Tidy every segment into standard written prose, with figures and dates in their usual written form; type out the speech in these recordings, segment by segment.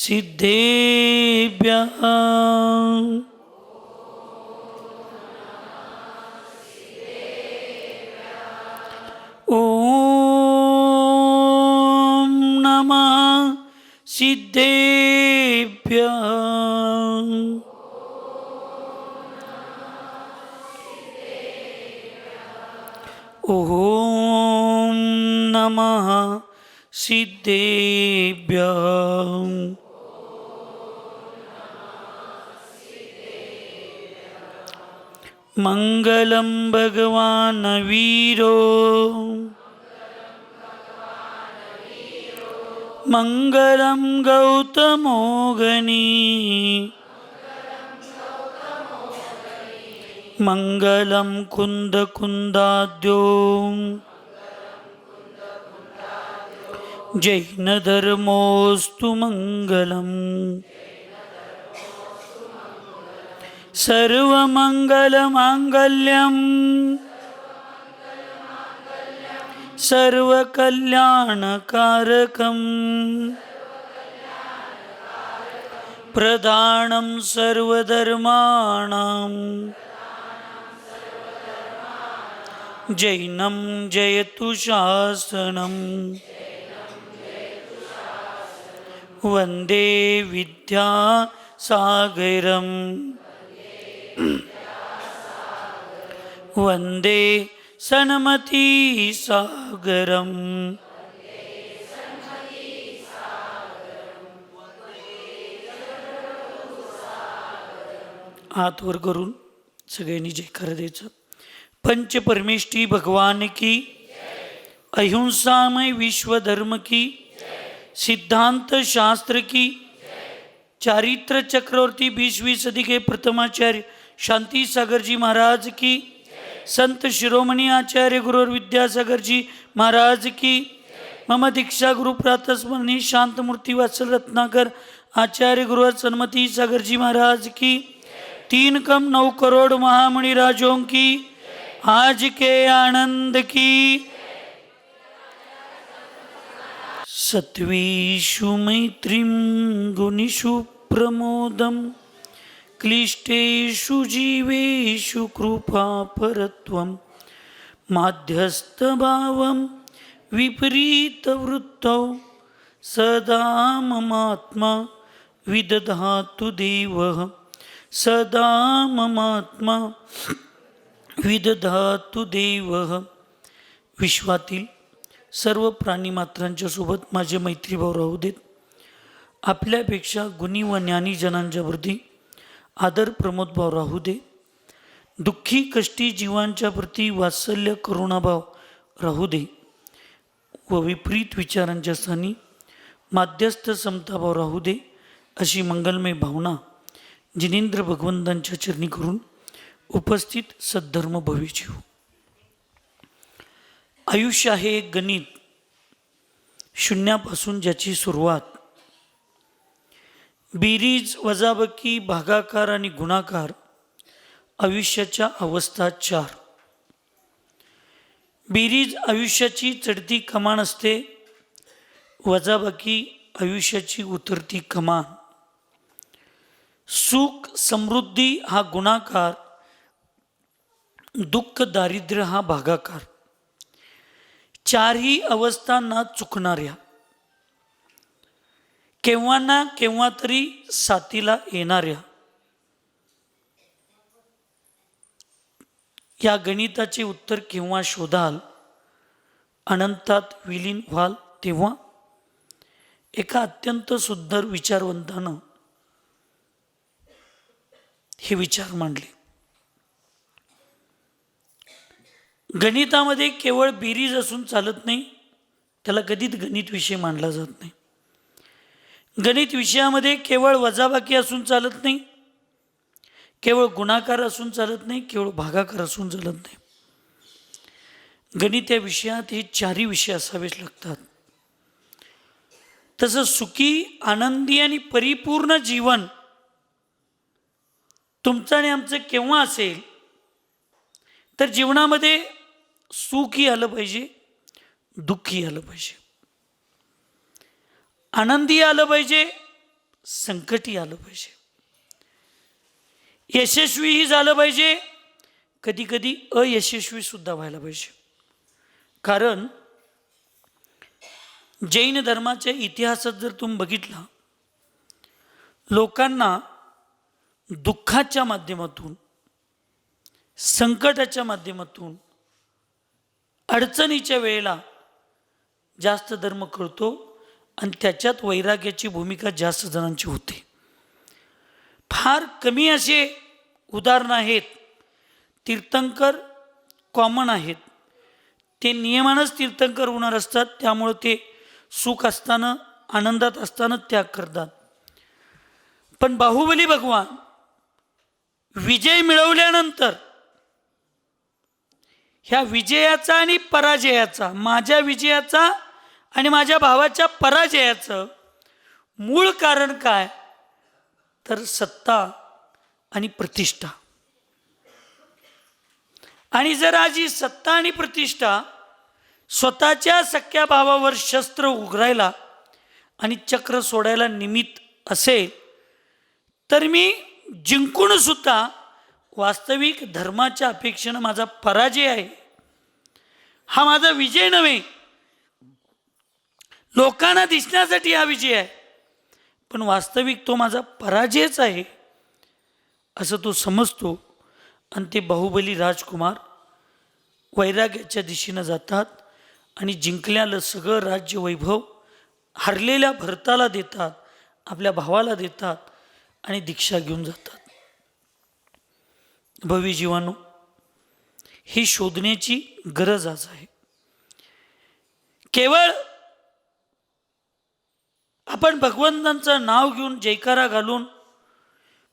सिद्धेभ्यः ॐ नमः सिद्धेभ्यः ॐ नमः सिद्धेभ्यः मंगलं भगवान् वीरो मंगलं गौतमो गणी मंगलं कुंदकुंदाद्यो जैनधर्मोऽस्तु मंगलम् सर्वमंगलमांगल्यं सर्वकल्याणकारकं प्रधानं सर्वधर्माणां जैनं जयतु शासनम् वन्दे विद्यासागरम् वन्दे सन्मती सागरम् हात वर करून सगळ्यांनी जयकार द्यायचा. पंचपरमेष्ठी भगवान की, अहिंसामय विश्व धर्म की, सिद्धांत शास्त्र की, चारित्र चक्रवर्ती 20वीं सदी के प्रथमाचार्य शांति सागर जी महाराज की, संत शिरोमणि आचार्य गुरु विद्यासागर जी महाराज की, मम दीक्षा गुरु प्रातस्मरणी शांत मूर्ति वत्सल रत्नाकर आचार्य गुरु सन्मति सागर जी महाराज की, 3 कम 9 करोड़ महामणि राजों की, आज के आनंद की. सत्वीषु मैत्रीं गुणिषु प्रमोदं क्लिष्टेषु जीवेषु कृपापरत्वं माध्यस्थभावं विपरीतवृत्तौ सदा ममात्मा विदधातु देवः सदा ममात्मा विदधातु देवः. विश्वातील सर्व प्राणीमात्रांच्या सोबत माझे मैत्रीभाव राहू देत. आपल्यापेक्षा गुणी व ज्ञानी जनांच्या प्रती आदर प्रमोदभाव राहू दे. दुःखी कष्टी जीवांच्या प्रती वात्सल्य करुणाभाव राहू दे व विपरीत विचारांच्या स्थानी माध्यस्थ समताभाव राहू दे. अशी मंगलमय भावना जिनेंद्र भगवंतांच्या चरणी करून उपस्थित सद्धर्म भविष्य. आयुष्य आहे एक गणित, शून्यापासून ज्याची सुरुवात. बेरीज वजाबाकी भागाकार आणि गुणाकार आयुष्याच्या अवस्था 4. बेरीज आयुष्याची चढती कमान असते, वजाबाकी आयुष्याची उतरती कमान. सुख समृद्धी हा गुणाकार, दुःख दारिद्र्य हा भागाकार. 4ही अवस्था ना चुकणाऱ्या, केव्हा ना केव्हा तरी साथीला येणाऱ्या. या गणिताचे उत्तर केव्हा शोधाल, अनंतात विलीन व्हाल तेव्हा. एका अत्यंत सुंदर विचारवंतानं हे विचार मांडले. गणितामध्ये केवळ बेरीज असून चालत नाही, त्याला कधीच गणित विषय मानला जात नाही. गणित विषयामध्ये केवळ वजाबाकी असून चालत नाही, केवळ गुणाकार असून चालत नाही, केवळ भागाकार असून चालत नाही. गणित या विषयात हे 4ही विषय असावेच लागतात. तसं सुखी, आनंदी आणि परिपूर्ण जीवन तुमचं आणि आमचं केव्हा असेल तर जीवनामध्ये सुखही आलं पाहिजे, दुःखही आलं पाहिजे, आनंदी आलं पाहिजे, संकटही आलं पाहिजे, यशस्वीही झालं पाहिजे, कधी कधी अयशस्वी सुद्धा व्हायला पाहिजे. कारण जैन धर्माच्या इतिहासात जर तुम्ही बघितला, लोकांना दुःखाच्या माध्यमातून, संकटाच्या माध्यमातून, अडचणीच्या वेळेला जास्त धर्म कळतो आणि त्याच्यात वैराग्याची भूमिका जास्त जणांची होते. फार कमी असे उदाहरणं आहेत. तीर्थंकर कॉमन आहेत, ते नियमानंच तीर्थंकर होणार असतात, त्यामुळं ते सुख असताना, आनंदात असताना त्याग करतात. पण बाहुबली भगवान विजय मिळवल्यानंतर ह्या विजयाचा आणि पराजयाचा, माझ्या विजयाचा आणि माझ्या भावाच्या पराजयाचं मूळ कारण काय, तर सत्ता आणि प्रतिष्ठा. आणि जर आज ही सत्ता आणि प्रतिष्ठा स्वतःच्या सख्या भावावर शस्त्र उघरायला आणि चक्र सोडायला निमित्त असेल, तर मी जिंकून सुद्धा वास्तविक धर्माच्या अपेक्षेनं माझा पराजय आहे. हा माझा विजय नव्हे, लोकांना दिसण्यासाठी हा विजय आहे, पण वास्तविक तो माझा पराजयच आहे असं तो समजतो. आणि ते बाहुबली राजकुमार वैराग्याच्या दिशेनं जातात आणि जिंकल्यालं सगळं राज्य वैभव हरलेल्या भरताला देतात, आपल्या भावाला देतात आणि दीक्षा घेऊन जातात. भवी जीवानो, ही शोधण्याची गरज आज आहे. केवळ आपण भगवंतांचं नाव घेऊन जयकारा घालून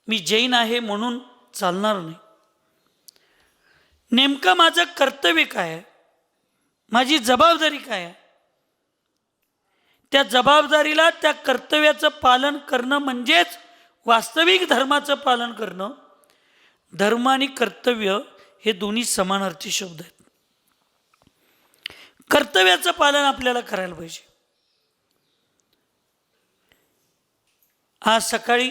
मी जैन आहे म्हणून चालणार नाही. नेमकं माझं कर्तव्य काय आहे, माझी जबाबदारी काय आहे, त्या जबाबदारीला, त्या कर्तव्याचं पालन करणं म्हणजेच वास्तविक धर्माचं पालन करणं. धर्म आणि कर्तव्य हे दोन्ही समानार्थी शब्द आहेत. कर्तव्याचं पालन आपल्याला करायला पाहिजे. आज सकाळी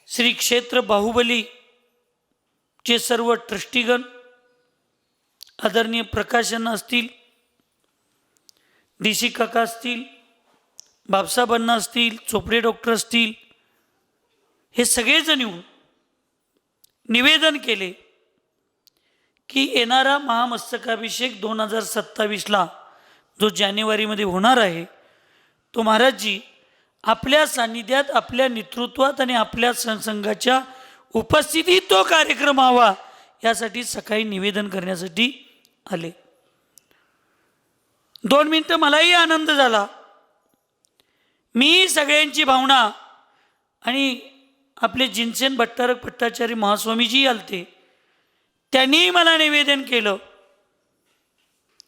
श्री क्षेत्र बाहुबली चे सर्व ट्रस्टीगण, आदरणीय प्रकाशन असतील, DC काका असतील, बापसाहेबांना असतील, चोपडे डॉक्टर असतील, हे सगळेजण येऊन निवेदन केले की येणारा महामस्तकाभिषेक 2027ला जो जानेवारीमध्ये होणार आहे, तो महाराजजी आपल्या सान्निध्यात, आपल्या नेतृत्वात आणि आपल्या संघाच्या उपस्थितीत तो कार्यक्रम व्हावा, यासाठी सकाळी निवेदन करण्यासाठी आले. 2 मिनिटं मलाही आनंद झाला. मी सगळ्यांची भावना आणि आपले जिनसेन भट्टारक भट्टाचार्य महास्वामीजी आलते, त्यांनी मला निवेदन केलं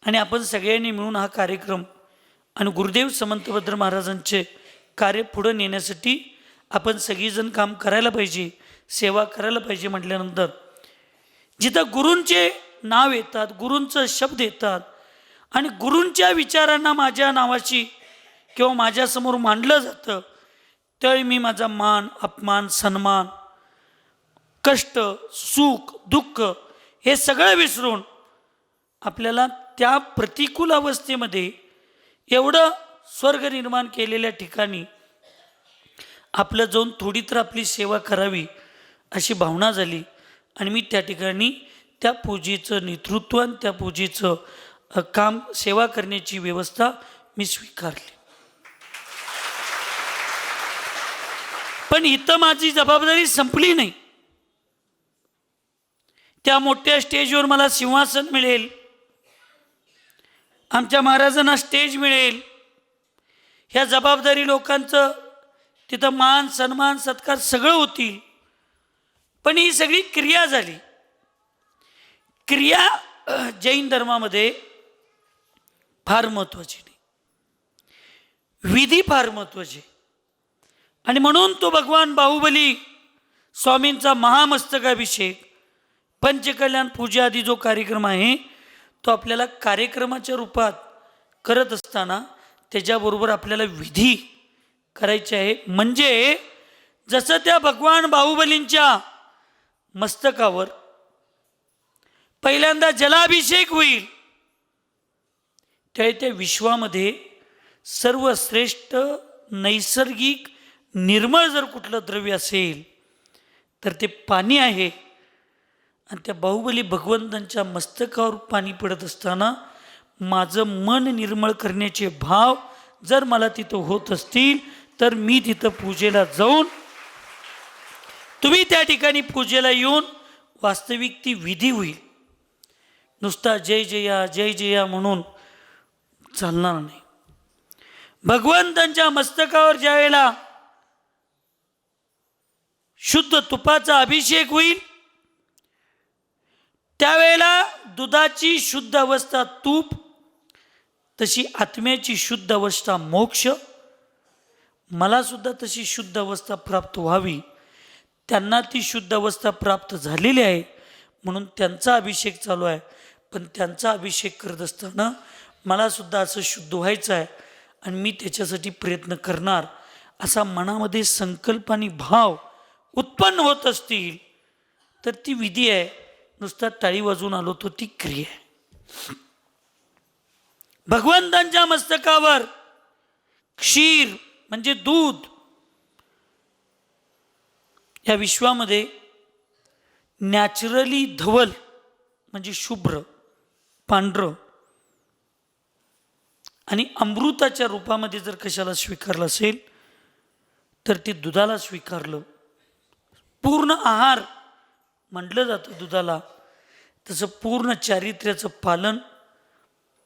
आणि आपण सगळ्यांनी मिळून हा कार्यक्रम आणि गुरुदेव समंतभद्र महाराजांचे कार्य पुढे नेण्यासाठी आपण सगळीजण काम करायला पाहिजे, सेवा करायला पाहिजे. म्हटल्यानंतर जिथं गुरूंचे नाव येतात, गुरूंचं शब्द येतात आणि गुरूंच्या विचारांना माझ्या नावाची किंवा माझ्यासमोर मांडलं जातं, त्यावेळी मी माझा मान, अपमान, सन्मान, कष्ट, सुख, दुःख हे सगळं विसरून आपल्याला त्या प्रतिकूल अवस्थेमध्ये एवढं स्वर्ग निर्माण केलेल्या ठिकाणी आपलं जाऊन थोडी तर आपली सेवा करावी अशी भावना झाली. आणि मी त्या ठिकाणी त्या पूजेचं नेतृत्व आणि त्या पूजेचं काम, सेवा करण्याची व्यवस्था मी स्वीकारली. पण इथं माझी जबाबदारी संपली नाही. त्या मोठ्या स्टेजवर मला सिंहासन मिळेल, आमच्या महाराजांना स्टेज मिळेल, ह्या जबाबदारी लोकांचं तिथं मान, सन्मान, सत्कार सगळं होतील. पण ही सगळी क्रिया झाली. क्रिया जैन धर्मामध्ये फार महत्त्वाची नाही, विधी फार महत्त्वाची. आणि म्हणून तो भगवान बाहुबली स्वामींचा महामस्तकाभिषेक, पंचकल्याण पूजा आदी जो कार्यक्रम आहे, तो आपल्याला कार्यक्रमाच्या रूपात करत असताना त्याच्याबरोबर आपल्याला विधी करायचे आहे. म्हणजे जसं त्या भगवान बाहुबलींच्या मस्तकावर पहिल्यांदा जलाभिषेक होईल, त्यावेळी त्या विश्वामध्ये सर्वश्रेष्ठ नैसर्गिक निर्मळ जर कुठलं द्रव्य असेल तर ते पाणी आहे. आणि त्या बाहुबली भगवंतांच्या मस्तकावर पाणी पडत असताना माझं मन निर्मळ करण्याचे भाव जर मला तिथं होत असतील तर मी तिथं पूजेला जाऊन, तुम्ही त्या ठिकाणी पूजेला येऊन वास्तविक ती विधी होईल. नुसता जय जया जय जया म्हणून चालणार नाही. भगवंतांच्या मस्तकावर ज्या वेळेला शुद्ध तुपाचा अभिषेक होईल त्यावेळेला दुधाची शुद्ध अवस्था तूप, तशी आत्म्याची शुद्ध अवस्था मोक्ष, मला सुद्धा तशी शुद्ध अवस्था प्राप्त व्हावी. त्यांना ती शुद्ध अवस्था प्राप्त झालेली आहे म्हणून त्यांचा अभिषेक चालू आहे. पण त्यांचा अभिषेक करत असताना मला सुद्धा असं शुद्ध व्हायचं आहे आणि मी त्याच्यासाठी प्रयत्न करणार, असा मनामध्ये संकल्प आणि भाव उत्पन्न होत असतील तर ती विधी आहे. नुसता टाळी वाजून आलो तो ती क्रिया आहे. भगवंतांच्या मस्तकावर क्षीर म्हणजे दूध, या विश्वामध्ये नॅचरली धवल म्हणजे शुभ्र पांढरं आणि अमृताच्या रूपामध्ये जर कशाला स्वीकारलं असेल तर ते दुधाला स्वीकारलं. पूर्ण आहार म्हटलं जातं दुधाला, तसं पूर्ण चारित्र्याचं पालन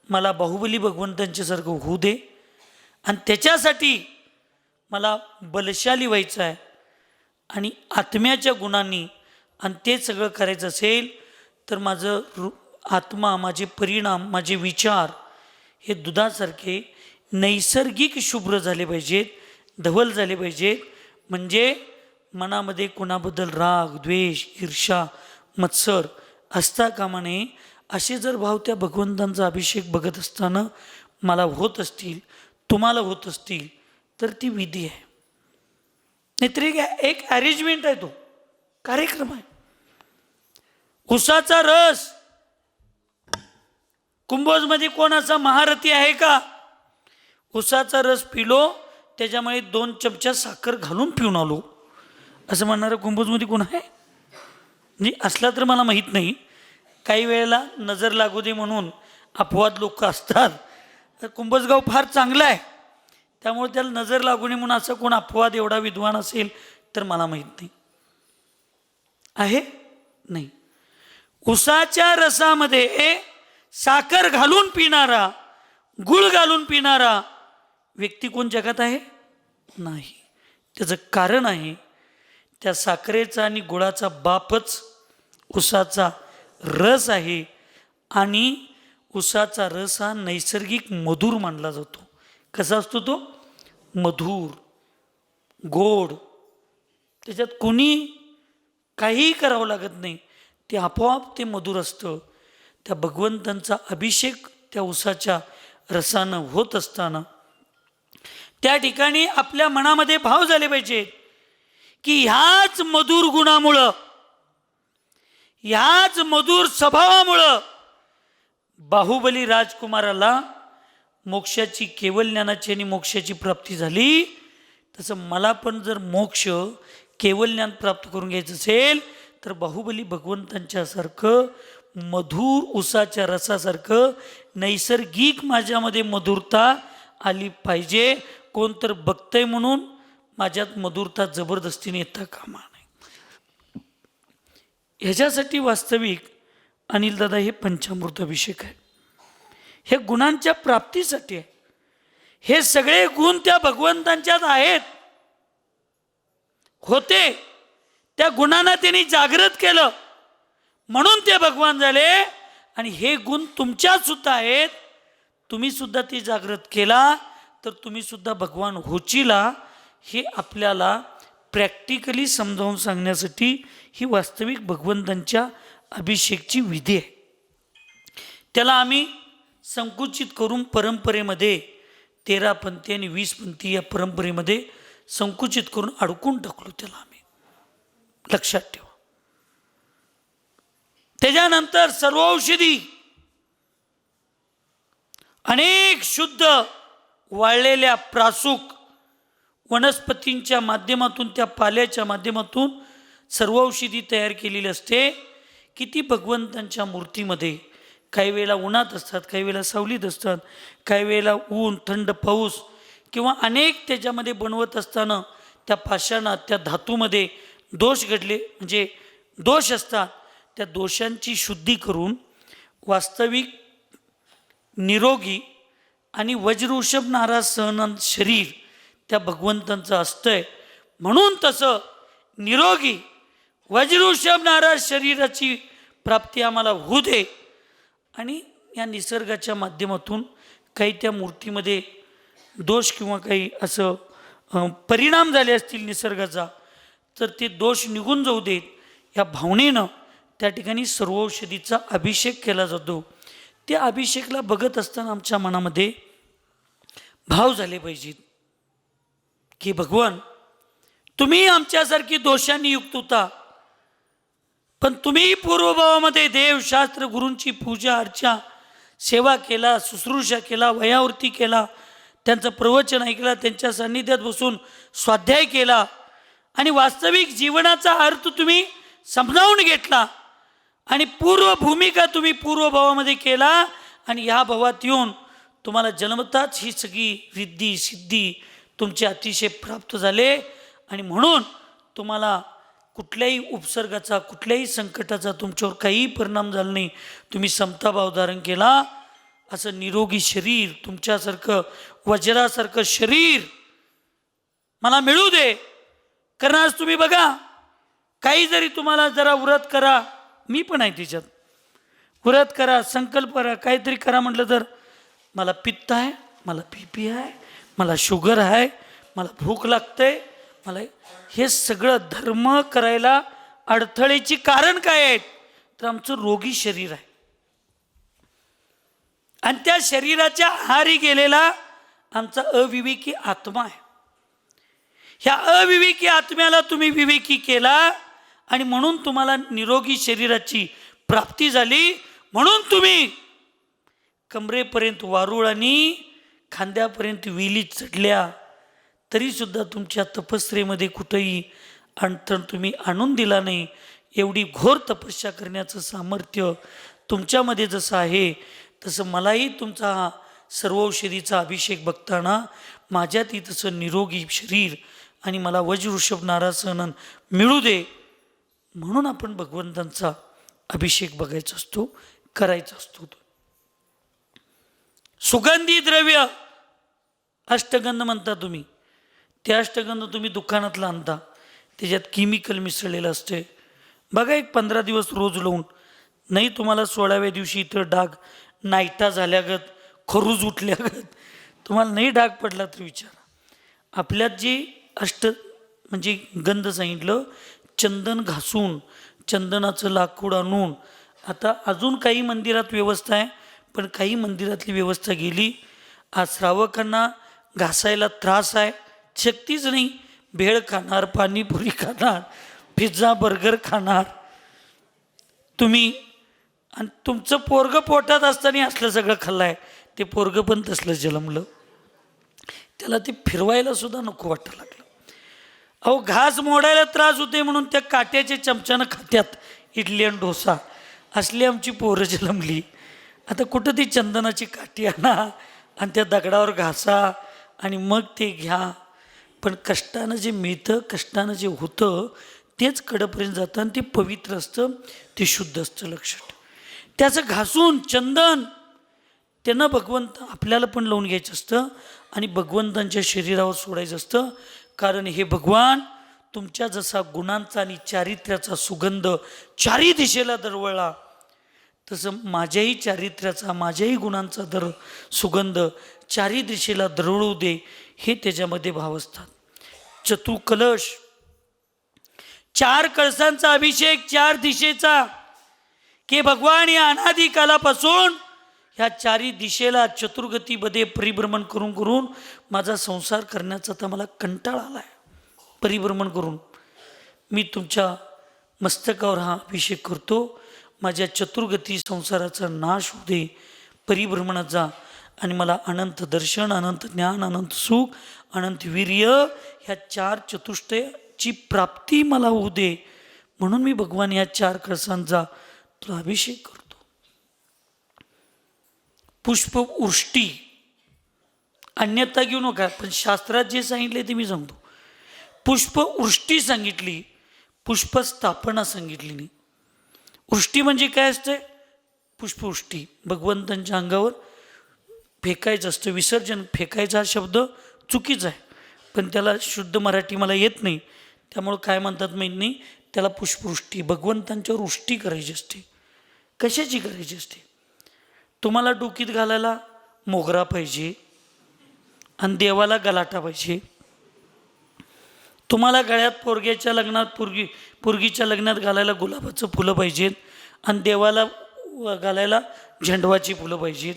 मला बाहुबली भगवंतांच्यासारखं होऊ दे. आणि त्याच्यासाठी मला बलशाली व्हायचं आहे आणि आत्म्याच्या गुणांनी, आणि ते सगळं करायचं असेल तर माझं आत्मा, माझे परिणाम, माझे विचार हे दुधासारखे नैसर्गिक शुभ्र झाले पाहिजेत, धवल झाले पाहिजेत. म्हणजे मनामध्ये कोणाबद्दल राग द्वेष ईर्षा मत्सर असता कामा नये. असे जर भाव त्या भगवंतांचा अभिषेक बघत असताना मला होत असतील, तुम्हाला होत असतील तर ती विधी आहे. नाहीतर एक अरेंजमेंट आहे, तो कार्यक्रम आहे. उसाचा रस, कुंभोजमध्ये कोण असा महारथी आहे का? उसाचा रस पिलो त्याच्यामुळे 2 चमचा साखर घालून पिऊन आलो असं म्हणणारं कुंभोजमध्ये कोण आहे? म्हणजे असला तर मला माहीत नाही. काही वेळेला नजर लागू दे म्हणून अपवाद लोक असतात. तर कुंभोजगाव फार चांगलं आहे त्यामुळे त्याला नजर लागू नये म्हणून असं कोण अपवाद एवढा विद्वान असेल तर मला माहीत नाही. आहे नाही. उसाच्या रसामध्ये साखर घालून पिणारा, गुळ घालून पिणारा व्यक्ती कोण जगात आहे? नाही. त्याचं कारण आहे त्या साखरेचा आणि गुळाचा बापच उसाचा रस आहे. आणि उसाचा रस हा नैसर्गिक मधुर मानला जातो. कसा असतो तो? मधुर गोड. त्याच्यात कोणी काहीही करावं लागत नाही, ते आपोआप ते मधुर असतं. त्या भगवंतांचा अभिषेक त्या उसाच्या रसानं होत असताना त्या ठिकाणी आपल्या मनामध्ये भाव झाले पाहिजेत की ह्याच मधुर गुणामुळं, ह्याच मधुर स्वभावामुळं बाहुबली राजकुमाराला मोक्षाची, केवळ ज्ञानाची आणि मोक्षाची प्राप्ती झाली. तसं मला पण जर मोक्ष केवळ ज्ञान प्राप्त करून घ्यायचं असेल तर बाहुबली भगवंतांच्यासारखं मधुर उसाच्या रसासारखं नैसर्गिक माझ्यामध्ये मधुरता आली पाहिजे. कोण तर बघतंय म्हणून माझ्यात मधुरता जबरदस्तीने येता कामा नये. ह्याच्यासाठी वास्तविक अनिलदादा हे पंचामृत अभिषेक आहे. हे गुणांच्या प्राप्तीसाठी आहे. हे सगळे गुण त्या भगवंतांच्यात आहेत, होते. त्या गुणांना त्यांनी जागृत केलं म्हणून ते भगवान झाले. आणि हे गुण तुमच्यात सुद्धा आहेत. तुम्ही सुद्धा ते जागृत केला तर तुम्ही सुद्धा भगवान होचीला. हे आपल्याला प्रॅक्टिकली समजावून सांगण्यासाठी ही वास्तविक भगवंतांच्या अभिषेकची विधी आहे. त्याला आम्ही संकुचित करून परंपरेमध्ये 13 पंथी आणि 20 पंथी या परंपरेमध्ये संकुचित करून अडकून टाकलो त्याला आम्ही, लक्षात ठेवा. त्याच्यानंतर सर्व औषधी अनेक शुद्ध वाळलेल्या प्रासूक वनस्पतींच्या माध्यमातून, त्या पाल्याच्या माध्यमातून सर्व औषधी तयार केलेली असते. किती भगवंतांच्या मूर्तीमध्ये काही वेळेला उन्हात असतात, काही वेळेला सावलीत असतात, काही वेळेला ऊन थंड पाऊस किंवा अनेक त्याच्यामध्ये बनवत असताना त्या पाषाणात त्या धातूमध्ये दोष घडले, म्हणजे दोष असतात. त्या दोषांची शुद्धी करून वास्तविक निरोगी आणि वज्रवृषभ नाराज सहन शरीर त्या भगवंतांचं असतंय. म्हणून तसं निरोगी वज्रवृषभ नाराज शरीराची प्राप्ती आम्हाला होऊ दे. आणि या निसर्गाच्या माध्यमातून काही त्या मूर्तीमध्ये दोष किंवा काही असं परिणाम झाले असतील निसर्गाचा, तर ते दोष निघून जाऊ देत या भावनेनं त्या ठिकाणी सर्व औषधीचा अभिषेक केला जातो. त्या अभिषेकला बघत असताना आमच्या मनामध्ये भाव झाले पाहिजेत की भगवान, तुम्ही आमच्यासारखी दोषांनी युक्त होता, पण तुम्ही पूर्वभावामध्ये देव शास्त्र गुरूंची पूजा अर्चा सेवा केला, शुश्रूषा केला, वयावृत्ती केला, त्यांचं प्रवचन ऐकला, त्यांच्या सान्निध्यात बसून स्वाध्याय केला आणि वास्तविक जीवनाचा अर्थ तुम्ही समजावून घेतला आणि पूर्व भूमिका तुम्ही पूर्वभावामध्ये केला आणि ह्या भावात येऊन तुम्हाला जन्मताच ही सगळी रिद्धी सिद्धी तुमचे अतिशय प्राप्त झाले. आणि म्हणून तुम्हाला कुठल्याही उपसर्गाचा, कुठल्याही संकटाचा तुमच्यावर काहीही परिणाम झाला नाही. तुम्ही समताभाव धारण केला. असं निरोगी शरीर, तुमच्यासारखं वज्रासारखं शरीर मला मिळू दे. कारण आज तुम्ही बघा, काही जरी तुम्हाला जरा व्रत करा, मी पण आहे त्याच्यात, व्रत करा, संकल्प करा, काहीतरी करा म्हटलं तर मला पित्त आहे, मला BP आहे, मला शुगर आहे, मला भूक लागते, मला हे सगळं धर्म करायला अडथळेची कारण काय आहेत? तर आमचं रोगी शरीर आहे आणि त्या शरीराच्या आहारी गेलेला आमचा अविवेकी आत्मा आहे. ह्या अविवेकी आत्म्याला तुम्ही विवेकी केला आणि म्हणून तुम्हाला निरोगी शरीराची प्राप्ती झाली. म्हणून तुम्ही कमरेपर्यंत वारुळ आणि खांद्यापर्यंत विली चढल्या, तरीसुद्धा तुमच्या तपस्येमध्ये कुठेही अडथळा तुम्ही आणून दिला नाही. एवढी घोर तपस्या करण्याचं सामर्थ्य तुमच्यामध्ये जसं आहे, तसं मलाही तुमचा हा सर्व औषधीचा अभिषेक बघताना माझ्यातही तसं निरोगी शरीर आणि मला वज्रवृषभ नाराज सहन मिळू दे. म्हणून आपण भगवंतांचा अभिषेक बघायचा असतो, करायचा असतो. सुगंधी द्रव्य अष्टगंध म्हणता तुम्ही, ते अष्टगंध तुम्ही दुकानातला आणता, त्याच्यात केमिकल मिसळलेलं असते. बघा, एक 15 दिवस रोज लावून, नाही तुम्हाला 16व्या दिवशी इथं डाग नाईटा झाल्यागत, खरूज उठल्यागत तुम्हाला नाही डाग पडला तर विचारा. आपल्यात जे म्हणजे गंध सांगितलं, चंदन घासून, चंदनाचं लाकूड आणून, आता अजून काही मंदिरात व्यवस्था आहे, पण काही मंदिरातली व्यवस्था गेली. आज श्रावकांना घासायला त्रास आहे, शक्तीच नाही. भेळ खाणार, पाणीपुरी खाणार, पिझ्झा बर्गर खाणार तुम्ही, आणि तुमचं पोरगं पोटात असताना असलं सगळं खाल्लं आहे. ते पोरगं पण तसलं जन्मलं, त्याला ते फिरवायला सुद्धा नको वाटायला लागलं. अहो, घास मोडायला त्रास होते म्हणून त्या काट्याच्या चमच्यानं खात्यात इडली आणि डोसा. असली आमची पोरं जन्मली. आता कुठं ती चंदनाची काठी आणा आणि त्या दगडावर घासा आणि मग ते घ्या. पण कष्टानं जे मिळतं, कष्टानं जे होतं तेच कडपर्यंत जातं आणि ते पवित्र असतं, ते शुद्ध असतं. लक्षात, त्याचं घासून चंदन त्यानं भगवंत आपल्याला पण लावून घ्यायचं असतं आणि भगवंतांच्या शरीरावर सोडायचं असतं. कारण हे भगवान तुमच्या जसा गुणांचा आणि चारित्र्याचा सुगंध चारी दिशेला दरवळला, तसं माझ्याही चारित्र्याचा, माझ्याही गुणांचा सुगंध चारी दिशेला दरवळू दे, हे त्याच्यामध्ये भाव असतात. चतुकलश, 4 कळसांचा अभिषेक 4 दिशेचा, की भगवान या अनादी कालापासून ह्या चारी दिशेला चतुर्गतीमध्ये परिभ्रमण करून करून माझा संसार करण्याचा तर मला कंटाळा आला आहे. परिभ्रमण करून मी तुमच्या मस्तकावर हा अभिषेक करतो. माझ्या चतुर्गती संसाराचा नाश होऊ दे परिभ्रमणाचा, आणि मला अनंत दर्शन, अनंत ज्ञान, अनंत सुख, अनंत वीर्य ह्या चार चतुष्टयाची प्राप्ती मला होऊ दे. म्हणून मी भगवान या चार कळसांचा तुला अभिषेक करतो. पुष्पवृष्टी अन्यथा घेऊ नका, पण शास्त्रात जे सांगितले ते मी सांगतो. पुष्पवृष्टी सांगितली, पुष्पस्थापना सांगितली नाही. वृष्टी म्हणजे काय असते? पुष्पवृष्टी भगवंतांच्या अंगावर फेकायचं असतं. विसर्जन फेकायचा हा शब्द चुकीचा आहे, पण त्याला शुद्ध मराठी मला येत नाही, त्यामुळं काय म्हणतात माहीत नाही. त्याला पुष्पवृष्टी, भगवंतांच्यावर वृष्टी करायची असते. कशाची करायची असते? तुम्हाला डोकीत घालायला मोगरा पाहिजे आणि देवाला गलाटा पाहिजे. तुम्हाला गळ्यात पोरग्याच्या लग्नात पोरगीच्या लग्नात घालायला गुलाबाचं फुलं पाहिजेत आणि देवाला घालायला झेंडवाची फुलं पाहिजेत.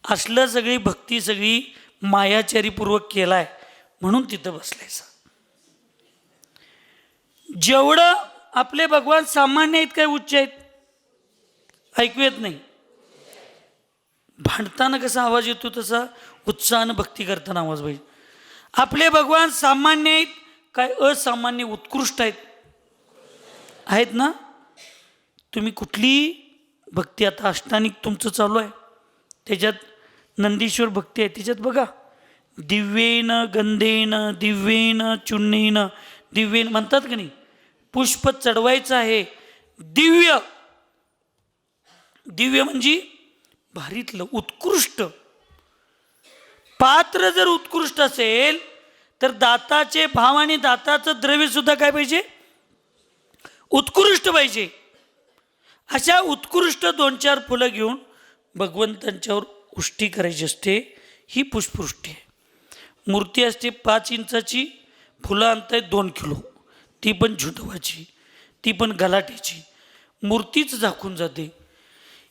असलं सगळी भक्ती सगळी मायाचारीपूर्वक केलाय म्हणून तिथं बसलायचं. जेवढं आपले भगवान सामान्य आहेत काय उच्च आहेत? ऐकू येत नाही. भांडताना कसा आवाज येतो तसा उत्साहानं भक्ती करताना आवाज पाहिजे. आपले भगवान सामान्य आहेत काय असामान्य उत्कृष्ट आहेत? आहेत ना. तुम्ही कुठली भक्ती, आता अष्टानिक तुमचं चालू आहे त्याच्यात नंदीश्वर भक्ती आहे, त्याच्यात बघा दिव्येन गंधेन दिव्येन चुन्नेन दिव्येन म्हणतात की नाही. पुष्प चढवायचं आहे. दिव्य, दिव्य म्हणजे भारीतलं उत्कृष्ट. पात्र जर उत्कृष्ट असेल तर दाताचे भाव आणि दाताचं द्रव्य सुद्धा काय पाहिजे? उत्कृष्ट पाहिजे. अशा उत्कृष्ट 2-4 फुलं घेऊन भगवंतांच्यावर वृष्टी करायची असते. ही पुष्पवृष्टी आहे. मूर्ती असते 5 इंचाची, फुलं आणतायत 2 किलो, ती पण झुंडवाची, ती पण गलाटीची, मूर्तीच झाकून जाते.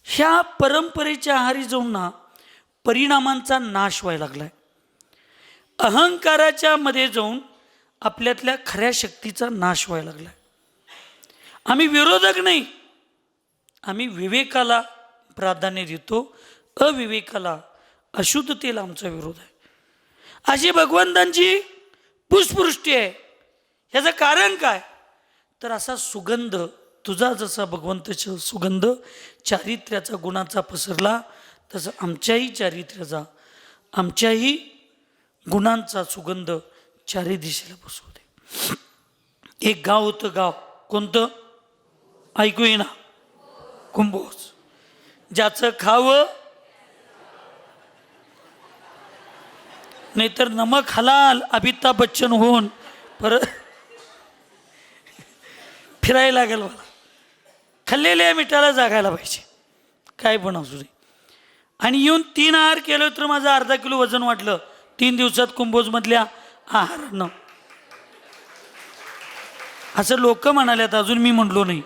ह्या परंपरेच्या आहारी जाऊन ना परिणामांचा नाश व्हायला लागलाय. अहंकाराच्या मध्ये जाऊन आपल्यातल्या खऱ्या शक्तीचा नाश व्हायला लागलाय. आम्ही विरोधक नाही, आम्ही विवेकाला प्राधान्य देतो, अविवेकाला अशुद्धतेला आमचा विरोध आहे. अशी भगवंतांची पुष्पवृष्टी आहे. ह्याचं कारण काय? तर असा सुगंध तुझा जसा भगवंताचा सुगंध चारित्र्याचा गुणाचा पसरला तसं आमच्याही चारित्र्याचा, आमच्याही गुणांचा सुगंध चारी दिशेला पसरू दे. एक गाव होतं. गाव कोणतं? ऐकू येईना. कुंभोज. ज्याचं खावं नाहीतर नमक हलाल अमिताभ बच्चन होऊन परत फिरायला लागेल. मला खाल्लेल्या मिठाला जागायला पाहिजे, काय पण असू दे. आणि येऊन 3 आहार केलं तर माझं अर्धा किलो वजन वाटलं 3 दिवसात कुंभोजमधल्या आहारानं. असं लोक म्हणाल्यात, अजून मी म्हणलो नाही.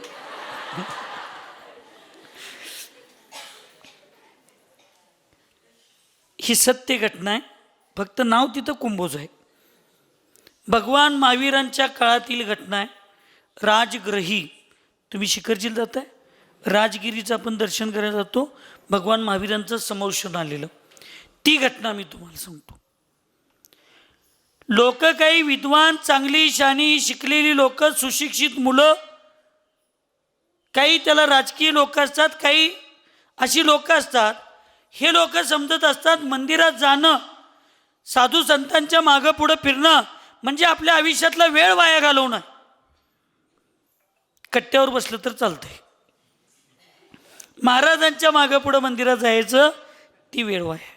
ही सत्य घटना आहे, फक्त नाव तिथं कुंभोज आहे. भगवान महावीरांच्या काळातील घटना आहे. राजग्रही, तुम्ही शिखरजीला जाताय, राजगिरीचं आपण दर्शन करायला जातो, भगवान महावीरांचं समोशन आलेलं. ती घटना मी तुम्हाला सांगतो. लोक काही विद्वान, चांगली शानी शिकलेली लोक, सुशिक्षित मुलं, काही त्याला राजकीय लोक असतात, काही अशी लोक असतात. हे लोक समजत असतात मंदिरात जाणं, साधू संतांच्या मागं पुढं फिरणं म्हणजे आपल्या आयुष्यातला वेळ वाया घालवणं. कट्ट्यावर बसलं तर चालतंय, महाराजांच्या मागं पुढं मंदिरात जायचं ती वेळ वाया.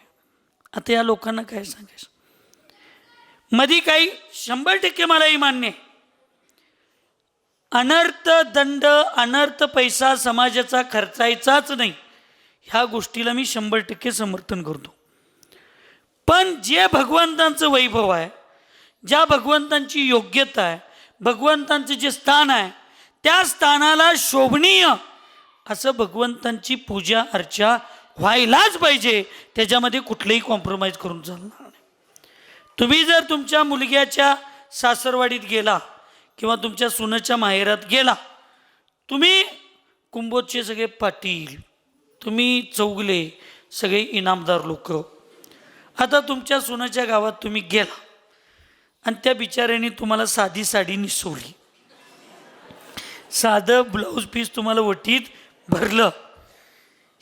आता या लोकांना काय सांगायचं? मध्ये काही 100% मलाही मान्य आहे, अनर्थ दंड, अनर्थ पैसा समाजाचा खर्चायचाच नाही, ह्या गोष्टीला मी 100% समर्थन करतो. पण जे भगवंतांचं वैभव आहे, ज्या भगवंतांची योग्यता आहे, भगवंतांचं जे स्थान आहे, त्या स्थानाला शोभनीय असं भगवंतांची पूजा अर्चा व्हायलाच पाहिजे, त्याच्यामध्ये कुठलंही कॉम्प्रोमाइज करून चालणार नाही. तुम्ही जर तुमच्या मुलग्याच्या सासरवाडीत गेला किंवा तुमच्या सुनेच्या माहेरात गेला, तुम्ही कुंभोजचे सगळे पाटील, तुम्ही चौगले सगळे इनामदार लोक, आता तुमच्या सुनेच्या गावात तुम्ही गेला आणि त्या बिचाऱ्याने तुम्हाला साधी साडी निसवली, साधं ब्लाऊज पीस तुम्हाला वटीत भरलं,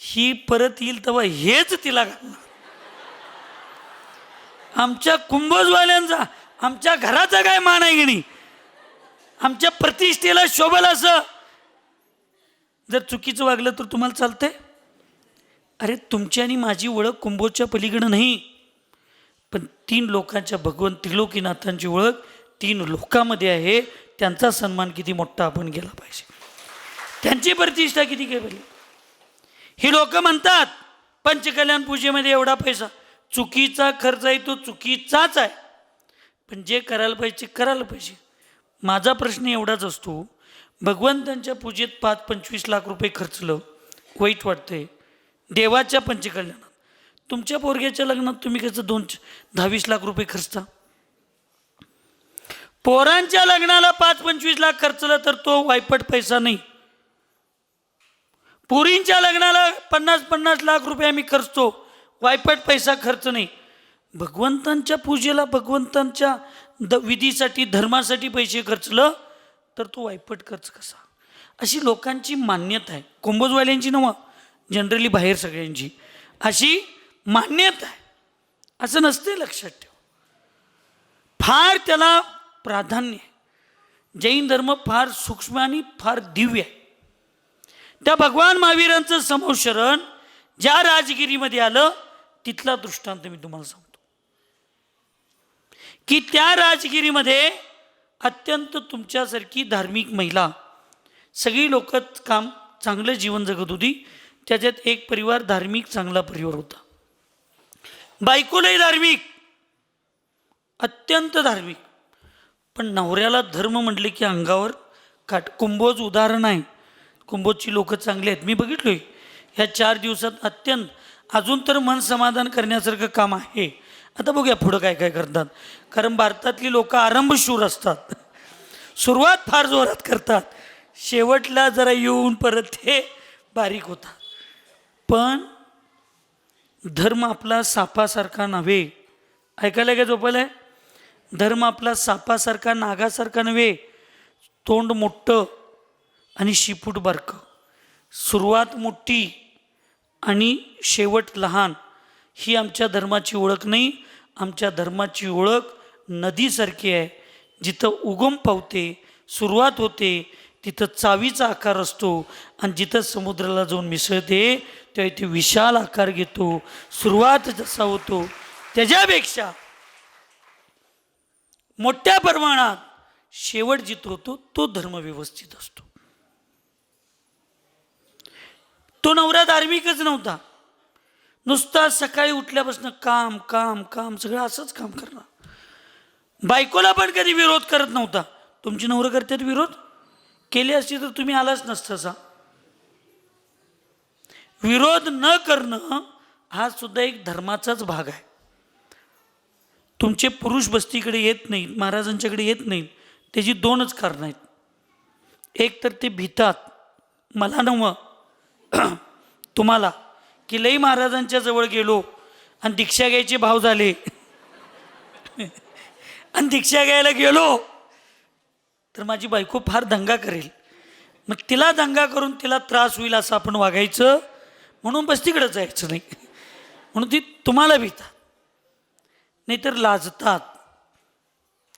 ही परत येईल तेव्हा हेच तिला घालणार. आमच्या कुंभोजवाल्यांचा, आमच्या घराचा काय मान आहे की नाही, आमच्या प्रतिष्ठेला शोभल असं जर चुकीचं वागलं तर तुम्हाला चालतंय? अरे तुमची आणि माझी ओळख कुंभोजच्या पलीकडं नाही, पण 3 लोकांच्या भगवंत त्रिलोकीनाथांची ओळख 3 लोकांमध्ये आहे. त्यांचा सन्मान किती मोठा आपण केला पाहिजे, त्यांची प्रतिष्ठा किती केली. ही लोक म्हणतात पंचकल्याण पूजेमध्ये एवढा पैसा, चुकीचा खर्च आहे तो चुकीचाच आहे, पण जे करायला पाहिजे करायला पाहिजे. माझा प्रश्न एवढाच असतो, भगवंतांच्या पूजेत 5-25 लाख रुपये खर्चलं वाईट वाटतंय, देवाच्या पंचकल्याणात तुमच्या पोरग्याच्या लग्नात तुम्ही कसं 10-20 लाख रुपये खर्चता? पोरांच्या लग्नाला 5-25 लाख खर्चलं तर तो वायपट पैसा नाही. पुरींच्या लग्नाला 50-50 लाख रुपये आम्ही खर्चतो, वायपट पैसा खर्च नाही. भगवंतांच्या पूजेला, भगवंतांच्या विधीसाठी, धर्मासाठी पैसे खर्चलं तर तो वायपट खर्च कसा? अशी लोकांची मान्यता आहे, कुंभोजवाल्यांची नव्हा, जनरली बाहेर सगळ्यांची अशी मान्यता आहे. असं नसते, लक्षात ठेव. फार त्याला प्राधान्य आहे. जैन धर्म फार सूक्ष्म आणि फार दिव्य आहे. त्या भगवान महावीरांचं समोशरण ज्या राजगिरीमध्ये आलं तिथला दृष्टांत मी तुम्हाला सांगतो की त्या राजगिरीमध्ये अत्यंत तुमच्यासारखी धार्मिक महिला, सगळी लोक काम चांगलं जीवन जगत होती. त्याच्यात एक परिवार धार्मिक चांगला परिवार होता, बायकोलाही धार्मिक, अत्यंत धार्मिक, पण नवऱ्याला धर्म म्हटले की अंगावर काट. कुंभोज उदाहरण आहे, कुंभोजची लोक चांगली आहेत, मी बघितलोय ह्या 4 दिवसात. अत्यंत अजून तर मन समाधान करण्यासारखं काम आहे. आता बघूया पुढं काय काय करतात, कारण भारतातली लोक आरंभशूर असतात, सुरुवात फार जोरात करतात, शेवटला जरा येऊन परत ते बारीक होतात. पण धर्म आपला सापासारखा नव्हे, ऐकायला काय झोपायला आहे? धर्म आपला सापासारखा, नागासारखा नव्हे. तोंड मोठं आणि शिपूट बारकं, सुरुवात मोठी आणि शेवट लहान, ही आमच्या धर्माची ओळख नाही. आमच्या धर्माची ओळख नदीसारखी आहे, जिथं उगम पावते, सुरुवात होते, तिथं चावीचा आकार असतो, आणि जिथं समुद्राला जाऊन मिसळते तेव्हा इथे विशाल आकार घेतो. सुरुवात जसा होतो त्याच्यापेक्षा मोठ्या प्रमाणात शेवट जिथं होतो तो धर्म व्यवस्थित असतो. तो नवरा धार्मिकच नव्हता, नुसता सकाळी उठल्यापासून काम काम काम, सगळं असंच काम करणार. बायकोला पण कधी विरोध करत नव्हता. तुमची नवरं करतात विरोध, केले असते तर तुम्ही आलाच नसतासा. विरोध न करणं हा सुद्धा एक धर्माचाच भाग आहे. तुमचे पुरुष बस्तीकडे येत नाहीत, महाराजांच्याकडे येत नाहीत, त्याची 2च कारणं आहेत. एक तर ते भीतात, मला नव्हं तुम्हाला, की लई महाराजांच्या जवळ गेलो आणि दीक्षा घ्यायचे भाव झाले आणि दीक्षा घ्यायला गेलो तर माझी बायको फार दंगा करेल, मग तिला दंगा करून तिला त्रास होईल असं आपण वागायचं, म्हणून बस तिकडं जायचं नाही. म्हणून ती तुम्हाला भीतात, नाहीतर लाजतात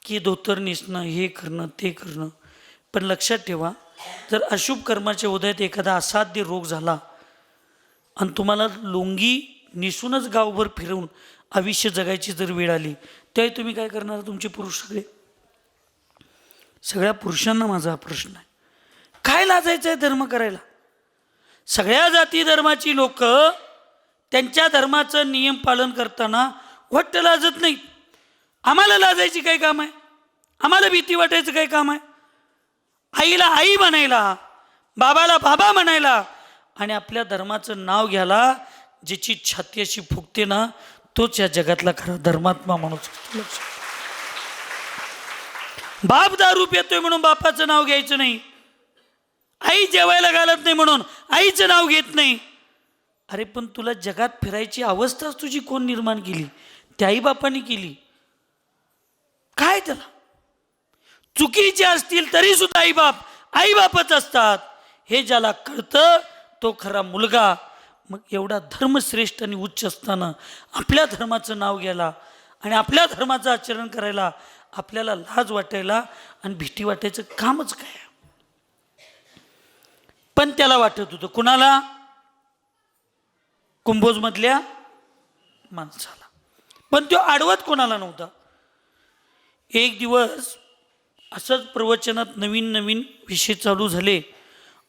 की धोतर नेसणं, हे करणं ते करणं. पण लक्षात ठेवा, जर अशुभ कर्माच्या उदयात एखादा असाध्य रोग झाला आणि तुम्हाला लुंगी नेसूनच गावभर फिरवून आयुष्य जगायची जर वेळ आली, तेव्हा तुम्ही काय करणार? तुमचे पुरुष सगळ्या पुरुषांना माझा हा प्रश्न आहे, काय लाजायचं आहे धर्म करायला? सगळ्या जाती धर्माची लोक त्यांच्या धर्माचं नियम पालन करताना वाटतं लाजत नाहीत. आम्हाला लाजायची काय काम आहे? आम्हाला भीती वाटायचं काय काम आहे? आईला आई म्हणायला, बाबाला बाबा म्हणायला आणि आपल्या धर्माचं नाव घ्यायला ज्याची छाती अशी फुगते ना, तोच या जगातला खरा धर्मात्मा माणूस असतो. बाप दारू पितोय म्हणून बापाचं नाव घ्यायचं नाही. आई जेवायला घालत नाही म्हणून आईचं नाव घेत नाही. अरे पण तुला जगात फिरायची अवस्थाच तुझी कोण निर्माण केली? त्या आई बापाने केली. काय त्याला चुकीचे असतील तरी सुद्धा आई बापच असतात. हे ज्याला कळतं तो खरा मुलगा. मग एवढा धर्मश्रेष्ठ आणि उच्च असताना आपल्या धर्माचं नाव घ्यायला आणि आपल्या धर्माचं आचरण करायला आपल्याला लाज वाटायला आणि भीती वाटायचं कामच काय? पण त्याला वाटत होतं. कुणाला? कुंभोज मधल्या माणसाला. पण तो आडवत कोणाला नव्हता. एक दिवस असंच प्रवचनात नवीन नवीन विषय चालू झाले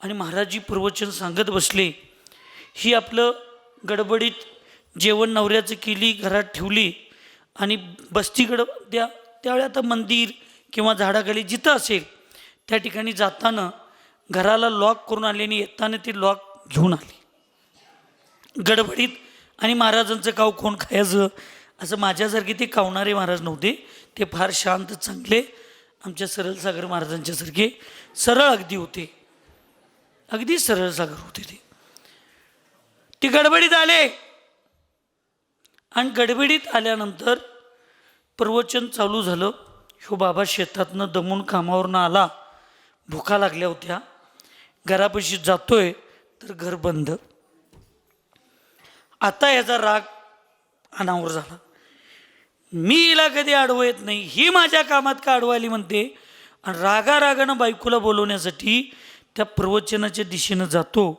आणि महाराजजी प्रवचन सांगत बसले. ही आपलं गडबडीत जेवण नवऱ्याचं केली, घरात ठेवली आणि बस्तीकडं त्यावेळी आता मंदिर किंवा झाडाखाली जिथं असेल त्या ठिकाणी जाताना घराला लॉक करून आले आणि येताना ते लॉक घेऊन आले गडबडीत. आणि महाराजांचं काव कोण खायचं? असं माझ्यासारखे ते कावणारे महाराज नव्हते. ते फार शांत, चांगले, आमच्या सरळसागर महाराजांच्यासारखे सरळ अगदी होते. अगदी सरळ सागर होते ते गडबडीत आले. आणि गडबडीत आल्यानंतर प्रवचन चालू झालं. ह्यो बाबा शेतातनं दमून कामावरनं आला, भुका लागल्या होत्या, घरापाशी जातोय तर घर बंद. आता याचा राग अनावर झाला. मी हिला कधी अडवं येत नाही, ही माझ्या कामात का अडवायली म्हणते. आणि रागानं बायकोला बोलवण्यासाठी त्या प्रवचनाच्या दिशेनं जातो.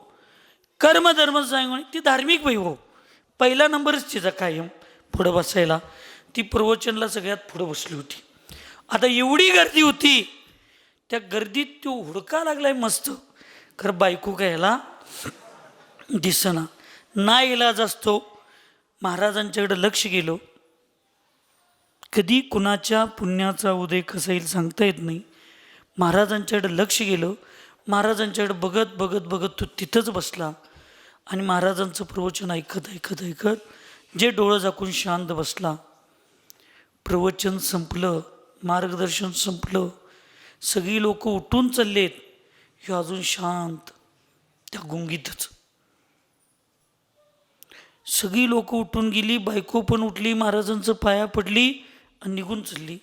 कर्मधर्म सांगून ती धार्मिक बाई हो, पहिला नंबरच तिचा कायम पुढं बसायला. ती प्रवचनला सगळ्यात पुढं बसली होती. आता एवढी गर्दी होती, त्या गर्दीत तो हुडका लागलाय मस्त. खरं बायको काय ह्याला दिसना. ना इलाज असतो महाराजांच्याकडे लक्ष गेलो. कधी कुणाच्या पुण्याचा उदय कसा येईल सांगता येत नाही. महाराजांच्याकडे लक्ष गेलं. महाराजांच्याकडे बघत बघत बघत तो तिथंच बसला आणि महाराजांचं प्रवचन ऐकत ऐकत ऐकत जे डोळं झाकून शांत बसला. प्रवचन संपलं, मार्गदर्शन संपलं, सगळी लोक उठून चाललेत, हे अजून शांत त्या गुंगीतच. सगळी लोक उठून गेली, बायको पण उठली, महाराजांचं पाया पडली आणि निघून चालली.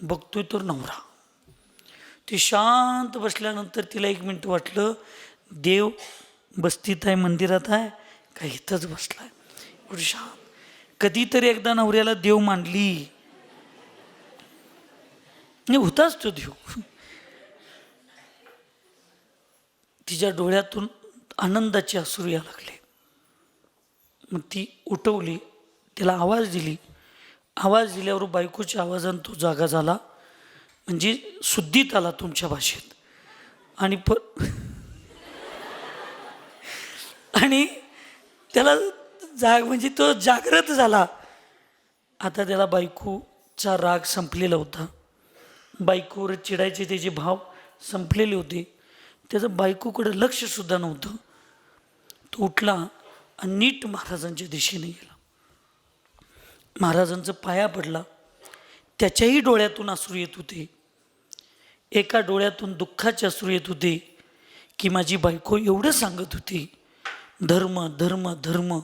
बघतोय तर नवरा. ते शांत बसल्यानंतर तिला एक मिनिट वाटलं, देव बस्तीत आहे, मंदिरात आहे का इथंच बसलाय. एवढं शांत. कधीतरी एकदा नवऱ्याला देव मानली होताच तो देव. तिच्या डोळ्यातून आनंदाचे अश्रू यायला लागले. मग ती उठवली, तिला आवाज दिली. आवाज दिल्यावर बायकोच्या आवाजानं तो जागा झाला, म्हणजे शुद्धीत आला तुमच्या भाषेत. आणि आणि त्याला म्हणजे तो जागृत झाला. आता त्याला बायकोचा राग संपलेला होता, बायकोवर चिडायचे त्याचे भाव संपलेले होते. त्याचं बायकोकडे लक्षसुद्धा नव्हतं. तो उठला आणि नीट महाराजांच्या दिशेने गेला. महाराजांचं पाया पडला. त्याच्याही डोळ्यातून अश्रू येत होते. एका डोळ्यातून दुःखाचे अश्रू येत होते की माझी बायको एवढं सांगत होती, धर्म धर्म धर्म,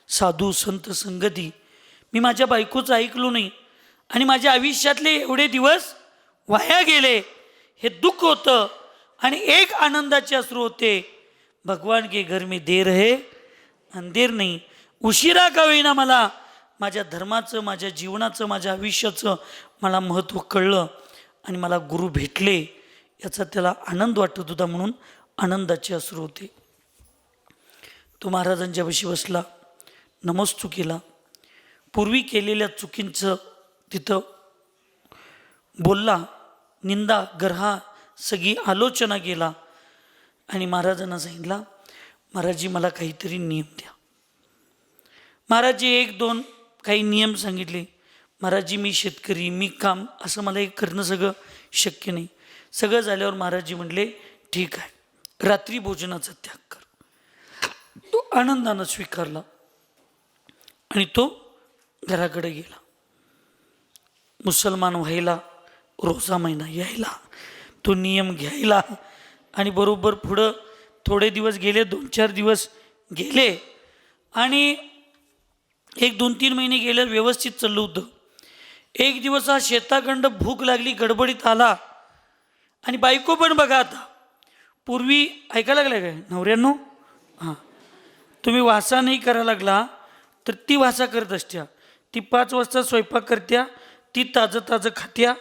साधू संत संगती. मी माझ्या बायकोचं ऐकलो नाही आणि माझ्या आयुष्यातले एवढे दिवस वाया गेले, हे दुःख होतं. आणि एक आनंदाचे अश्रू होते, भगवान के घर में देर है अंधेर नाही. उशिरा का होईना मला माझ्या धर्माचं, माझ्या जीवनाचं, माझ्या आयुष्याचं मला महत्त्व कळलं आणि मला गुरु भेटले, याचा त्याला आनंद वाटत होता, म्हणून आनंदाचे अश्रू होते. तो महाराजांच्या पाशी बसला, नमस्तू केला. पूर्वी केलेल्या चुकींचं तिथं बोलला, निंदा गर्हा सगळी आलोचना केला. आणि महाराजांना सांगितला, महाराजजी मला काहीतरी नियम द्या. महाराजजी एक दोन काही नियम सांगितले. महाराजजी मी शेतकरी, मी काम, असं मला एक करणं सगळं शक्य नाही. सगळं झाल्यावर महाराजजी म्हणले, ठीक आहे, रात्री भोजनाचा त्याग कर. तो आनंदानं स्वीकारला. आणि तो घराकडे गेला. मुसलमान व्हायला, रोजा महिना यायला, तो नियम घ्यायला. आणि बरोबर पुढं थोडे दिवस गेले, 2-4 दिवस गेले आणि 1-2-3 महिने गेले, व्यवस्थित चाललं होतं. एक दिवस हा शेताखंड भूक लागली, गडबडीत आला. आणि बायको पण बघा, आता पूर्वी ऐकायला लागलं काय नवऱ्यांनो, हां तुम्ही वासा नाही करायला लागला तर ती वासा करत असत्या. ती 5 वाजता स्वयंपाक करत्या, ती ताजं ताजं खात्या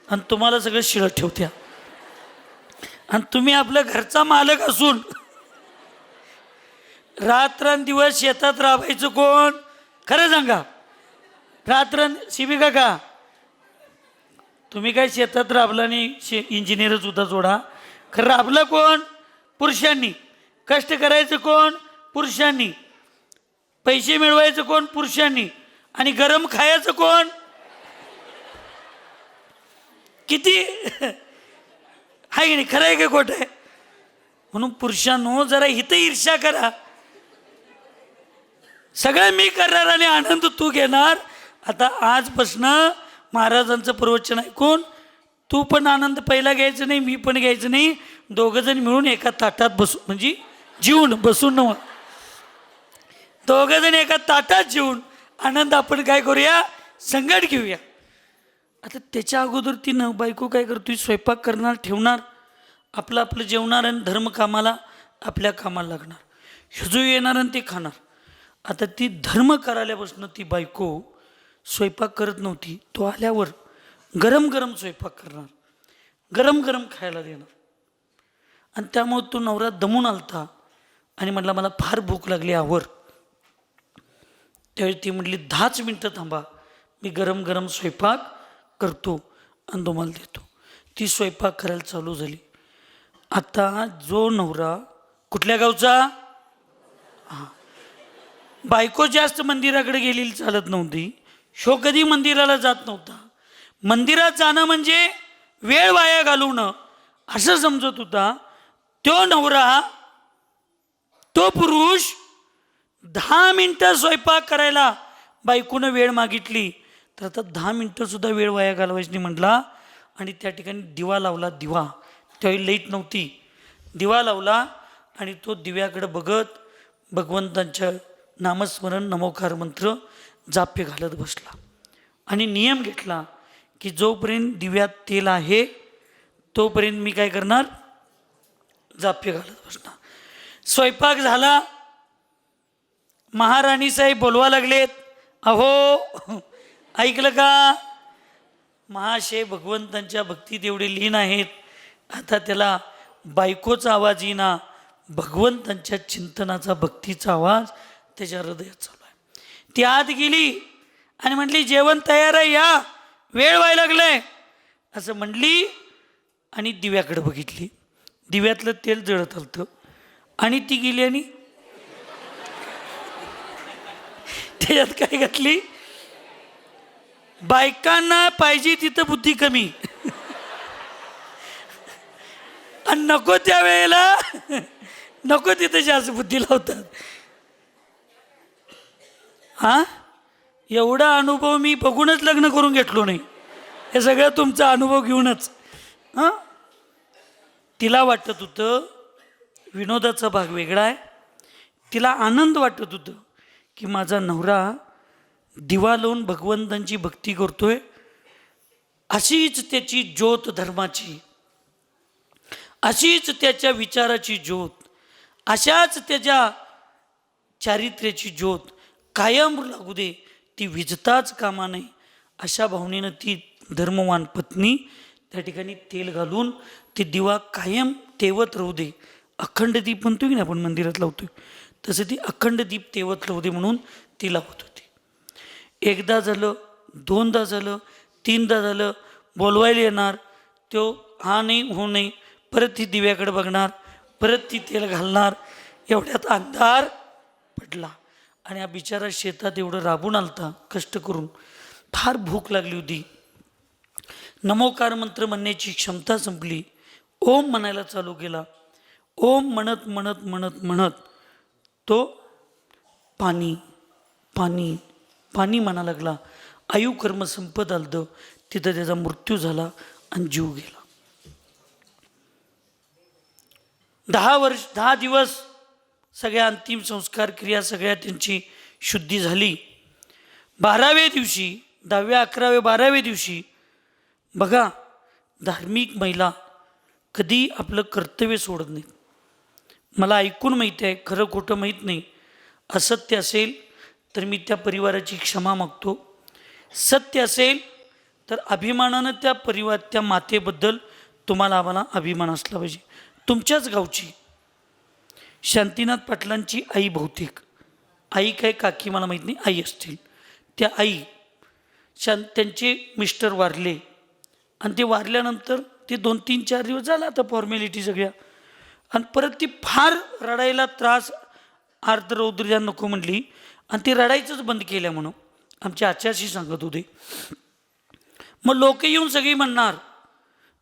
आणि तुम्हाला सगळं शिळं ठेवत्या. आणि तुम्ही आपल्या घरचा मालक असून रात्रंदिवस शेतात राबायचं कोण? खरं सांगा. शिबी काका, तुम्ही काय शेतात राबला नाही, इंजिनियरच होता सोडा. खरं राबलं कोण? पुरुषांनी. कष्ट करायचं कोण? पुरुषांनी. पैसे मिळवायचं कोण? पुरुषांनी. आणि गरम खायचं कोण? किती आहे की नाही? खरं आहे का खोटं आहे? म्हणून पुरुषांनो जरा हित ईर्ष्या करा. सगळं मी करणार आणि आनंद तू घेणार. आता आजपासनं महाराजांचं प्रवचन ऐकून तू पण आनंद पहिला घ्यायचा नाही, मी पण घ्यायचं नाही. दोघंजण मिळून एका ताटात बसू, म्हणजे जीवन बसून नव्हा, दोघंजण एका ताटात जेवून आनंद आपण काय करूया? संगत घेऊया. आता त्याच्या अगोदर तिनं बायको काय करतोय? स्वयंपाक करणार, ठेवणार, आपलं आपलं जेवणार आणि धर्म कामाला आपल्या कामाला लागणार. हिजू येणार आणि ते खाणार. आता ती धर्म करायल्यापासून ती बायको स्वयंपाक करत नव्हती. तो आल्यावर गरम गरम स्वयंपाक करणार, गरम गरम खायला देणार. आणि त्यामुळे तो नवरा दमून आलता आणि म्हटला मला फार भूक लागली, आवर. त्यावेळी ती म्हटली 10च मिनटं थांबा, मी गरम गरम स्वयंपाक करतो आणि तुम्हाला देतो. ती स्वयंपाक करायला चालू झाली. आता जो नवरा कुठल्या गावचा? हां, बायको जास्त मंदिराकडे गेलेली चालत नव्हती. शो कधी मंदिराला जात नव्हता. मंदिरात जाणं म्हणजे वेळ वाया घालवणं असं समजत होता. तो नवरा, तो पुरुष 10 मिनटं स्वयंपाक करायला बायकोनं वेळ मागितली तर आता 10 मिनटं सुद्धा वेळ वाया घालवायची नाही म्हटला. आणि त्या ठिकाणी दिवा लावला. दिवा, त्यावेळी लाईट नव्हती. दिवा लावला आणि तो दिव्याकडे बघत भगवंतांच्या नामस्मरण, नमोकार मंत्र जाप्य घालत बसला. आणि नियम घेतला की जोपर्यंत दिव्यात तेल आहे तोपर्यंत मी काय करणार? जाप्य घालत बसणार. स्वयंपाक झाला. महाराणी साहेब बोलवा लागलेत, अहो ऐकलं का? महाशय भगवंतांच्या भक्तीत एवढे लीन आहेत, आता त्याला बायकोचा आवाज येईना, भगवंतांच्या चिंतनाचा, भक्तीचा आवाज त्याच्या हृदयात चालू आहे. ती आत गेली आणि म्हटली जेवण तयार आहे, या, वेळ व्हायला लागलाय असं म्हटली. आणि दिव्याकडे बघितली. दिव्यातलं तेल जळत आलतं. आणि ती गेली आणि त्याच्यात काय घातली? बायकांना पाहिजे तिथं बुद्धी कमी आणि नको त्या वेळेला नको तिथं जास्त बुद्धी लावतात. हा, एवढा अनुभव मी बघूनच लग्न करून घेतलो नाही. हे सगळं तुमचा अनुभव घेऊनच. हां, तिला वाटत होतं विनोदाचा भाग वेगळा आहे. तिला आनंद वाटत होतं की माझा नवरा दिवा लावून भगवंतांची भक्ती करतोय. अशीच त्याची ज्योत धर्माची, अशीच त्याच्या विचाराची ज्योत, अशाच त्याच्या चारित्र्याची ज्योत कायम लागू दे, ती विझताच कामा नये. अशा भावनेनं ती धर्मवान पत्नी त्या ठिकाणी तेल घालून ते दिवा कायम तेवत राहू दे. अखंड दीप म्हणतोय की नाही आपण मंदिरात लावतोय, तसं ती अखंड दीप तेवत राहू दे म्हणून ती लावत होती. एकदा झालं, दोनदा झालं, तीनदा झालं, बोलवायला येणार, तो हा नाही हो नाही, परत ती दिव्याकडे बघणार, परत ती तेल घालणार. एवढ्यात अंधार पडला आणि हा बिचारा शेतात एवढं राबून आलता कष्ट करून, फार भूक लागली होती. नमोकार मंत्र म्हणण्याची क्षमता संपली. ओम म्हणायला चालू केला. ओम म्हणत म्हणत म्हणत म्हणत तो पाणी पाणी पाणी म्हणा लागला. आयु कर्म संपत आलं, तिथं त्याचा मृत्यू झाला आणि जीव गेला. 10 दिवस सगळ्या अंतिम संस्कार क्रिया सगळ्या त्यांची शुद्धी झाली. 12व्या दिवशी 10व्या 11व्या 12व्या दिवशी बघा, धार्मिक महिला कधी आपलं कर्तव्य सोडत नाही. मला ऐकून माहिती आहे, खरं खोटं माहीत नाही. असत्य असेल तर मी त्या परिवाराची क्षमा मागतो. सत्य असेल तर अभिमानानं त्या मातेबद्दल तुम्हाला आम्हाला अभिमान असला पाहिजे. तुमच्याच गावची शांतीनाथ पाटलांची आई, बहुतेक आई काय काकी मला माहीत नाही, आई असतील. त्या आई त्यांचे मिस्टर वारले आणि ते वारल्यानंतर ते 2-3-4 दिवस झाला आता फॉर्मॅलिटी सगळ्या, आणि परत ती फार रडायला त्रास, आर्द्रौद्र नको म्हणली आणि ती रडायचंच बंद केल्या म्हणून आमच्या आचार्याशी सांगत होते. मग लोक येऊन सगळी म्हणणार,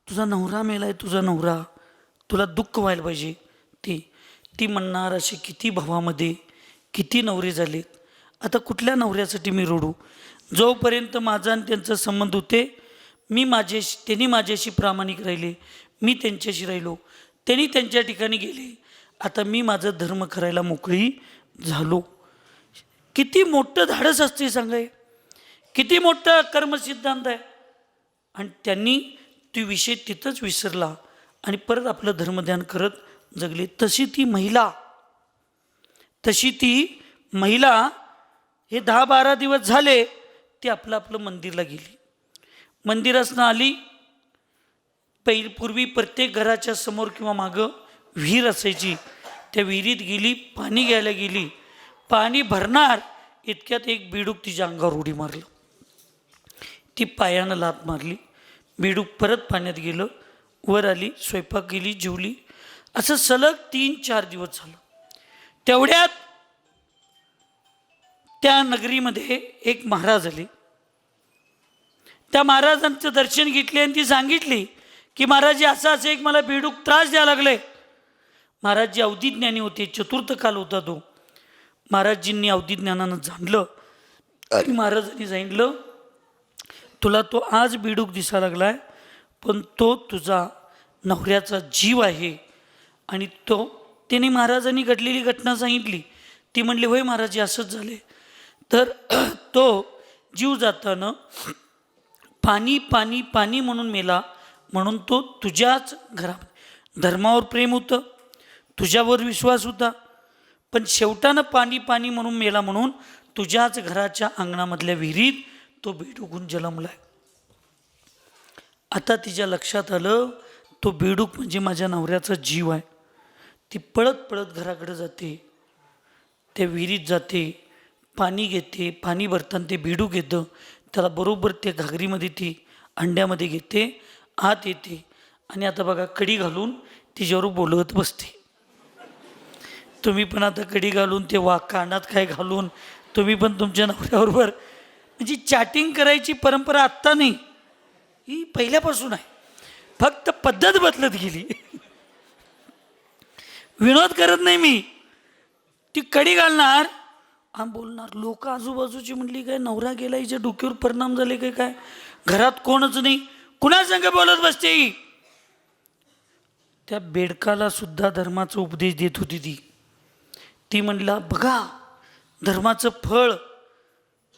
तुझा नवरा मेलाय, तुझा नवरा, तुला दुःख व्हायला पाहिजे. ती म्हणणार, असे किती भावामध्ये किती नवरे झालेत, आता कुठल्या नवऱ्यासाठी मी रडू? जोपर्यंत माझा आणि त्यांचा संबंध होते, त्यांनी माझ्याशी प्रामाणिक राहिले, मी त्यांच्याशी राहिलो, त्यांनी त्यांच्या ठिकाणी गेले, आता मी माझा धर्म करायला मोकळी झालो. किती मोठं धाडस असते सांगाय, किती मोठं कर्मसिद्धांत आहे. आणि त्यांनी ती विषय तिथंच विसरला आणि परत आपलं धर्मध्यान करत जगले. तशी ती महिला हे 10-12 दिवस झाले, ती आपलं मंदिरला गेली. मंदिरासनं आली. पूर्वी प्रत्येक घराच्या समोर किंवा मागं विहीर असायची, त्या विहिरीत गेली, पाणी घ्यायला गेली. पाणी भरणार इतक्यात एक बेडूक तिच्या अंगावर उडी मारलं. ती पायानं लात मारली, बेडूक परत पाण्यात गेलं, वर आली, स्वयंपाक केली, जेवली. असं सलग 3-4 दिवस झालं. तेवढ्यात त्या नगरीमध्ये एक महाराज आले. त्या महाराजांचं दर्शन घेतले आणि ती सांगितली की महाराज असं एक मला बेडूक त्रास द्यायला लागले. महाराजजी अवधिज्ञानी होते, चतुर्थ काल होता तो. महाराजजींनी अवधिज्ञानानं जाणलं आणि महाराजांनी सांगितलं, तुला तो आज बेडूक दिसायला लागलाय, पण तो तुझा नवऱ्याचा जीव आहे. आणि त्याने महाराजांनी घडलेली घटना सांगितली. ती म्हणली, होय महाराज असंच झाले. तर तो जीव जाताना पाणी पाणी पाणी म्हणून मेला, म्हणून तो तुझ्याच घरात धर्मावर प्रेम होतं, तुझ्यावर विश्वास होता, पण शेवटानं पाणी पाणी म्हणून मेला, म्हणून तुझ्याच घराच्या अंगणामधल्या विहिरीत तो बेडूकून जन्मलाय. आता तिच्या लक्षात आलं, तो बेडूक म्हणजे माझ्या नवऱ्याचा जीव आहे. ती पळत पळत घराकडे जाते, त्या विहिरीत जाते, पाणी घेते. पाणी भरताना ते बेडूक येतं, त्याला बरोबर त्या घागरीमध्ये ती अंड्यामध्ये घेते, आत येते आणि आता बघा कडी घालून तिच्यावर बोलवत बसते. तुम्ही पण आता कडी घालून ते कानात काय घालून तुम्ही पण तुमच्या नवऱ्याबरोबर म्हणजे चॅटिंग करायची परंपरा आत्ता नाही, ही पहिल्यापासून आहे, फक्त पद्धत बदलत गेली. विनोद करत नाही मी. ती कडी घालणार आणि बोलणार. लोक आजूबाजूची म्हणली, काय नवरा गेला, हिच्या डोक्यावर परिणाम झाले काय, घरात कोणच नाही, कुणासंग बोलत बसते. त्या बेडकाला सुद्धा धर्माचा उपदेश देत होती ती म्हणला, बघा धर्माचं फळ,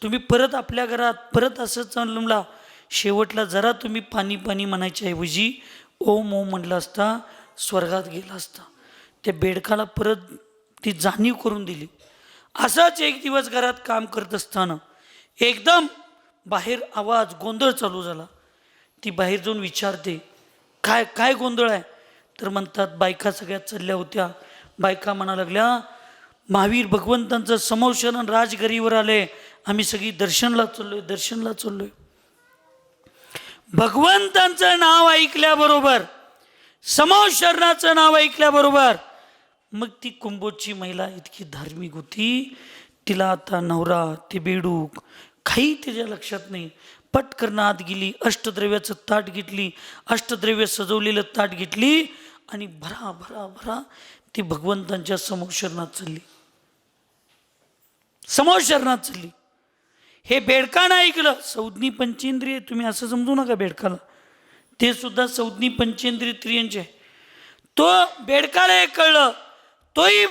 तुम्ही परत आपल्या घरात परत असं चालला. शेवटला जरा तुम्ही पाणी पाणी म्हणायच्या ऐवजी ओम ओम म्हणलं असता, स्वर्गात गेला असता. त्या बेडकाला परत ती जाणीव करून दिली. असाच एक दिवस घरात काम करत असताना एकदम बाहेर आवाज गोंधळ चालू झाला. ती बाहेर जाऊन विचारते, काय काय गोंधळ आहे? तर म्हणतात, बायका सगळ्यात चालल्या होत्या. बायका म्हणा लागल्या, महावीर भगवंतांचं समोशन राजगरीवर आले, आम्ही सगळी दर्शनला चाललोय. भगवंतांचं नाव ऐकल्याबरोबर, समोशरणाचं नाव ऐकल्याबरोबर मग ती कुंभोजची महिला इतकी धार्मिक होती, तिला आता नवरा ते बेडूक काही तिच्या लक्षात नाही. पटकन आत गेली, अष्टद्रव्याचं ताट घेतली, अष्टद्रव्य सजवलेलं ताट घेतली आणि भरा भरा भरा ती भगवंतांच्या समोशरणात चालली. हे बेडकानं ऐकलं. संज्ञी पंचेंद्रिय, तुम्ही असं समजू नका बेडकाला, ते सुद्धा संज्ञी पंचेंद्रिय त्रियांचे आहे. तो बेडकाला हे कळलं, तोही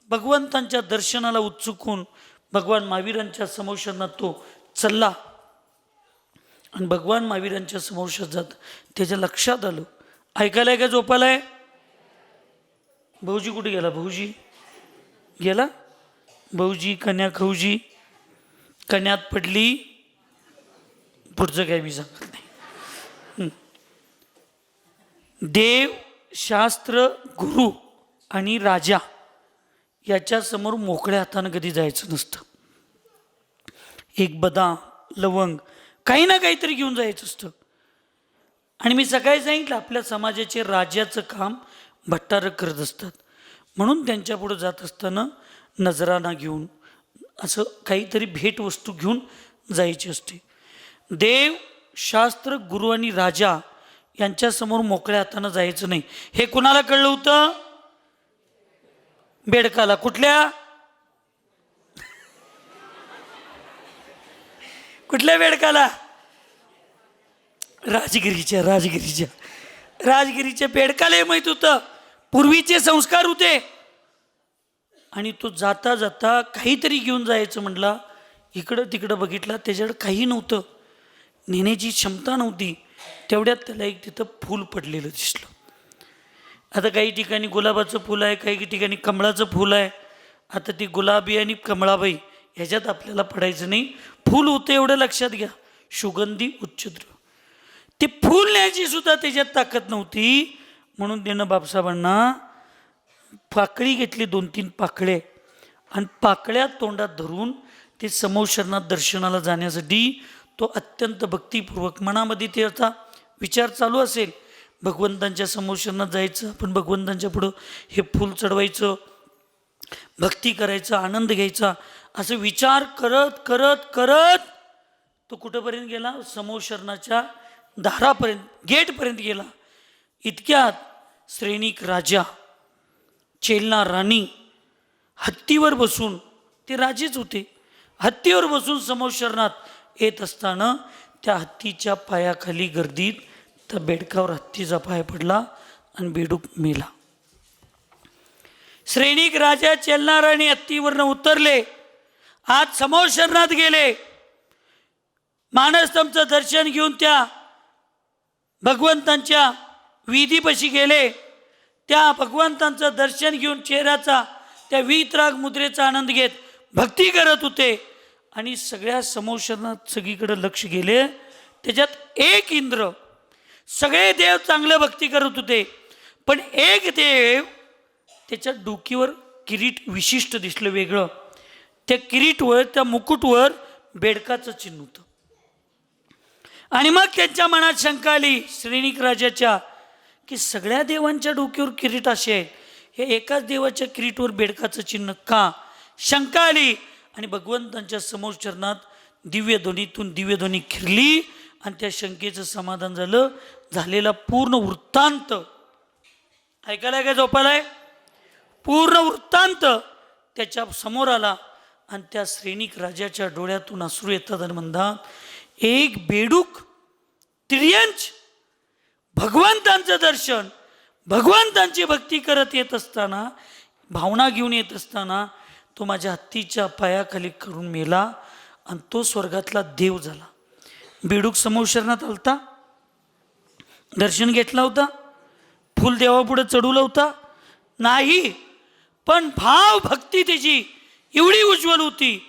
भगवंतांच्या दर्शनाला उत्सुक होऊन भगवान महावीरांच्या समोरशात तो चालला. आणि भगवान महावीरांच्या समोरशात जात त्याच्या लक्षात आलं. ऐकायला आहे का झोपायला आहे? भाऊजी कुठे गेला? भाऊजी गेला? भाऊजी कन्या खाऊजी कन्यात पडली. पुढचं काय मी सांगत नाही. देव, शास्त्र, गुरु आणि राजा याच्या समोर मोकळ्या हातानं कधी जायचं नसतं. एक बदाम, लवंग, काही ना काहीतरी घेऊन जायचं असतं. आणि मी सकाळी सांगितलं, आपल्या समाजाचे राजाचं काम भट्टारक करत असतात, म्हणून त्यांच्या पुढे जात असताना नजराना घेऊन असं काहीतरी भेटवस्तू घेऊन जायची असते. देव, शास्त्र, गुरु आणि राजा यांच्यासमोर मोकळ्या हातानं जायचं नाही. हे कुणाला कळलं होतं? बेडकाला. कुठल्या कुठल्या बेडकाला? राजगिरीच्या बेडकाला माहित होतं पूर्वीचे संस्कार होते. आणि तो जाता जाता काहीतरी घेऊन जायचं म्हटला. इकडं तिकडं बघितलं, त्याच्याकडे काही नव्हतं, नेण्याची क्षमता नव्हती. तेवढ्यात त्याला एक तिथं फूल पडलेलं दिसलं. आता काही ठिकाणी गुलाबाचं फूल आहे, काही ठिकाणी कमळाचं फूल आहे. आता ती गुलाबी आणि कमळाबाई ह्याच्यात आपल्याला पडायचं नाही. फूल होतं एवढं लक्षात घ्या, सुगंधी उच्चद्रव्य. ते फूल न्यायची सुद्धा त्याच्यात ताकद नव्हती. म्हणून त्यानं बापसाहेबांना पाकळी घेतली, 2-3 पाकळे, आणि पाकळ्या तोंडात धरून ते समोशरणात दर्शनाला जाण्यासाठी तो अत्यंत भक्तिपूर्वक, मनामध्ये त्याचा विचार चालू असेल, भगवंतांच्या समोशरणात जायचं, आपण भगवंतांच्या पुढं हे फूल चढवायचं, भक्ती करायचं, आनंद घ्यायचा, असं विचार करत करत करत तो कुठंपर्यंत गेला? समोशरणाच्या दारापर्यंत, गेटपर्यंत गेला. इतक्यात श्रेणिक राजा, चेलना राणी हत्तीवर बसून, ते राजेच होते, हत्तीवर बसून समोशरणात येत असताना त्या हत्तीच्या पायाखाली गर्दीत त्या बेडकावर हत्तीचा पाय पडला आणि बेडूक मेला. श्रेणिक राजा, चेलना राणी हत्तीवरनं उतरले, आज समोशरणात गेले. मानस्तंभचं दर्शन घेऊन त्या भगवंतांच्या विधीपाशी गेले. त्या भगवंतांचं दर्शन घेऊन चेहऱ्याचा त्या वीतराग मुद्रेचा आनंद घेत भक्ती करत होते. आणि सगळ्या समोशरणात सगळीकडे लक्ष गेले. त्याच्यात एक इंद्र, सगळे देव चांगलं भक्ती करत होते, पण एक देव, त्याच्या डोकीवर किरीट विशिष्ट दिसलं, वेगळं. त्या किरीटवर, त्या मुकुटवर बेडकाचं चिन्ह होतं. आणि मग त्यांच्या मनात शंका आली श्रेणिक राजाच्या, की सगळ्या देवांच्या डोक्यावर किरीट असे आहेत, हे एकाच देवाच्या किरीटवर बेडकाचं चिन्ह का? शंका आली. आणि भगवंतांच्या समोरचरणात दिव्यध्वनीतून दिव्यध्वनी खिरली आणि त्या शंकेचं समाधान झालं. झालेला पूर्ण वृत्तांत ऐकायला काय झोपायलाय? पूर्ण वृत्तांत त्याच्या समोर आला. आणि त्या श्रेणिक राजाच्या डोळ्यातून अश्रू येतात आणि म्हणतात, एक बेडूक त्रियंच भगवंतांचं दर्शन, भगवंतांची भक्ती करत येत असताना, भावना घेऊन येत असताना तो माझ्या हत्तीच्या पायाखाली करून मेला आणि तो स्वर्गातला देव झाला. बेडूक समोशरणात आलता, दर्शन घेतला होता, फुल देवापुढे चढवला होता नाही, पण भाव भक्ती त्याची एवढी उज्ज्वल होती.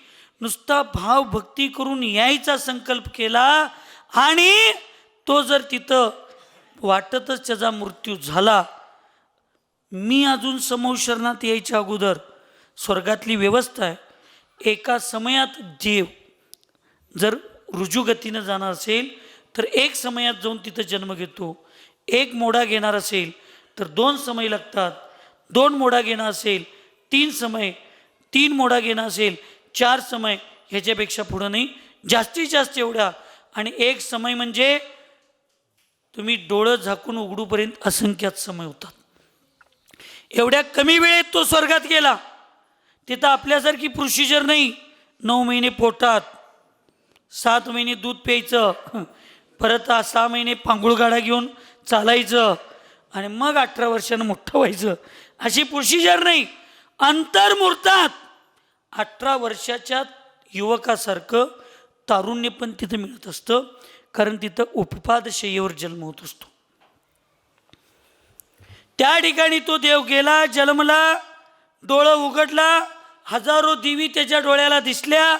नुसता भाव भक्ती करून यायचा संकल्प केला आणि तो जर तिथं वाटतच त्याचा मृत्यू झाला. मी अजून समोशरणात यायच्या अगोदर स्वर्गातली व्यवस्था आहे, एका समयात देव जर रुजुगतीनं जाणार असेल तर एक समयात जाऊन तिथं जन्म घेतो. एक मोडा घेणार असेल तर 2 समय लागतात, 2 मोडा घेणार असेल 3 समय, 3 मोडा घेणं असेल 4 समय, ह्याच्यापेक्षा पुढं नाही, जास्तीत जास्त एवढा. आणि एक समय म्हणजे तुम्ही डोळं झाकून उघडूपर्यंत असंख्यात समय होतात. एवढ्या कमी वेळेत तो स्वर्गात गेला. तिथं आपल्यासारखी प्रोसिजर नाही, 9 महिने पोटात, 7 महिने दूध प्यायचं, परत 6 महिने पांगुळगाडा घेऊन चालायचं आणि मग 18 वर्षानं मोठं व्हायचं, अशी प्रोसिजर नाही. अंतर्मुहूर्तात 18 वर्षाच्या युवकासारखं तारुण्य पण तिथं मिळत असतं, कारण तिथं उपपाद शय्येवर जन्म होत असतो. त्या ठिकाणी तो देव गेला, जन्मला, डोळं उघडला, हजारो दिवी त्याच्या डोळ्याला दिसल्या.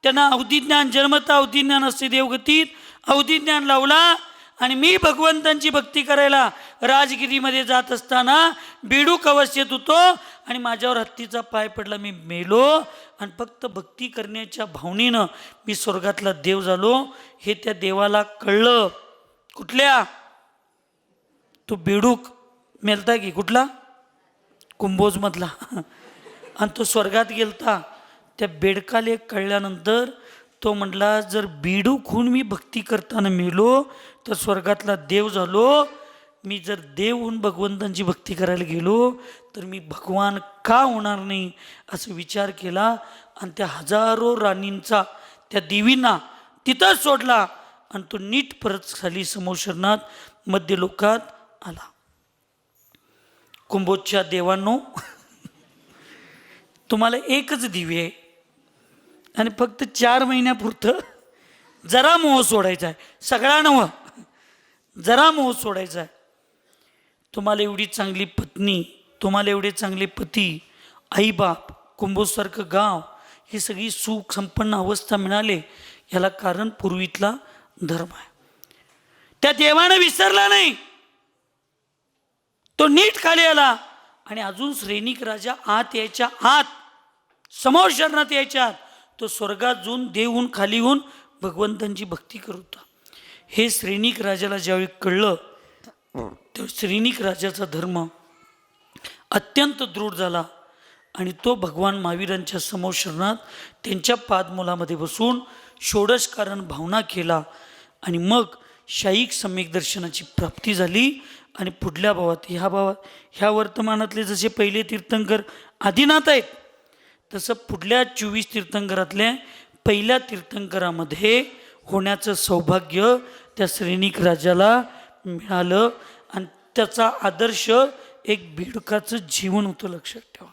त्यांना अवधिज्ञान, जन्मता अवधिज्ञान असते देवगतीत, अवधिज्ञान लावला आणि मी भगवंतांची भक्ती करायला राजगिरीमध्ये जात असताना बेडूक अवस्थेत होतो आणि माझ्यावर हत्तीचा पाय पडला, मी मेलो आणि फक्त भक्ती करण्याच्या भावनेनं मी स्वर्गातला देव झालो. हे त्या देवाला कळलं. कुठल्या? तो बेडूक मेलता की कुठला? कुंभोजमधला. आणि तो स्वर्गात गेलता. त्या बेडकाले कळल्यानंतर तो म्हटला, जर बेडूक होऊन मी भक्ती करताना मेलो तर स्वर्गातला देव झालो. मी जर देव होऊन भगवंतांची भक्ती करायला गेलो तर मी भगवान का होणार नाही, असं विचार केला. आणि त्या हजारो राणींचा, त्या देवींना तिथंच सोडला आणि तो नीट परत खाली समोशरणात मध्य लोकात आला. कुंभोजच्या देवांनो, तुम्हाला एकच दिवे आहे आणि फक्त 4 महिन्यापुरतं जरा मोह सोडायचा आहे. सगळा नवं, जरा मोह सोडायचा आहे. तुम्हाला एवढी चांगली पत्नी, तुम्हाला एवढे चांगले पती, आईबाप, कुंभोजसारखं गाव, ही सगळी सुख संपन्न अवस्था मिळाले, याला कारण पूर्वीतला धर्म आहे. त्या देवानं विसरला नाही. तो नीट खाली आला आणि अजून श्रेणिक राजा आत यायच्या आत, समोर शरणात यायच्या आत, तो स्वर्गात जाऊन देवहून खाली येऊन भगवंतांची भक्ती करत होता. हे श्रेणिक राजाला ज्यावेळी कळलं, त्या श्रेणिक राजाचा धर्म अत्यंत दृढ झाला आणि तो भगवान महावीरांच्या समोर शरणात त्यांच्या पादमूलामध्ये बसून षोडशकारण भावना केला आणि मग शाईक सम्यक दर्शनाची प्राप्ती झाली. आणि पुढल्या भावात, ह्या वर्तमानातले जसे पहिले तीर्थंकर आदिनाथ आहेत, तसं पुढल्या 24 तीर्थंकरातल्या पहिल्या तीर्थंकरामध्ये होण्याचं सौभाग्य त्या श्रेणिक राजाला मिळालं. आणि त्याचा आदर्श एक बेडुकाचं जीवन होतं, लक्षात ठेवा.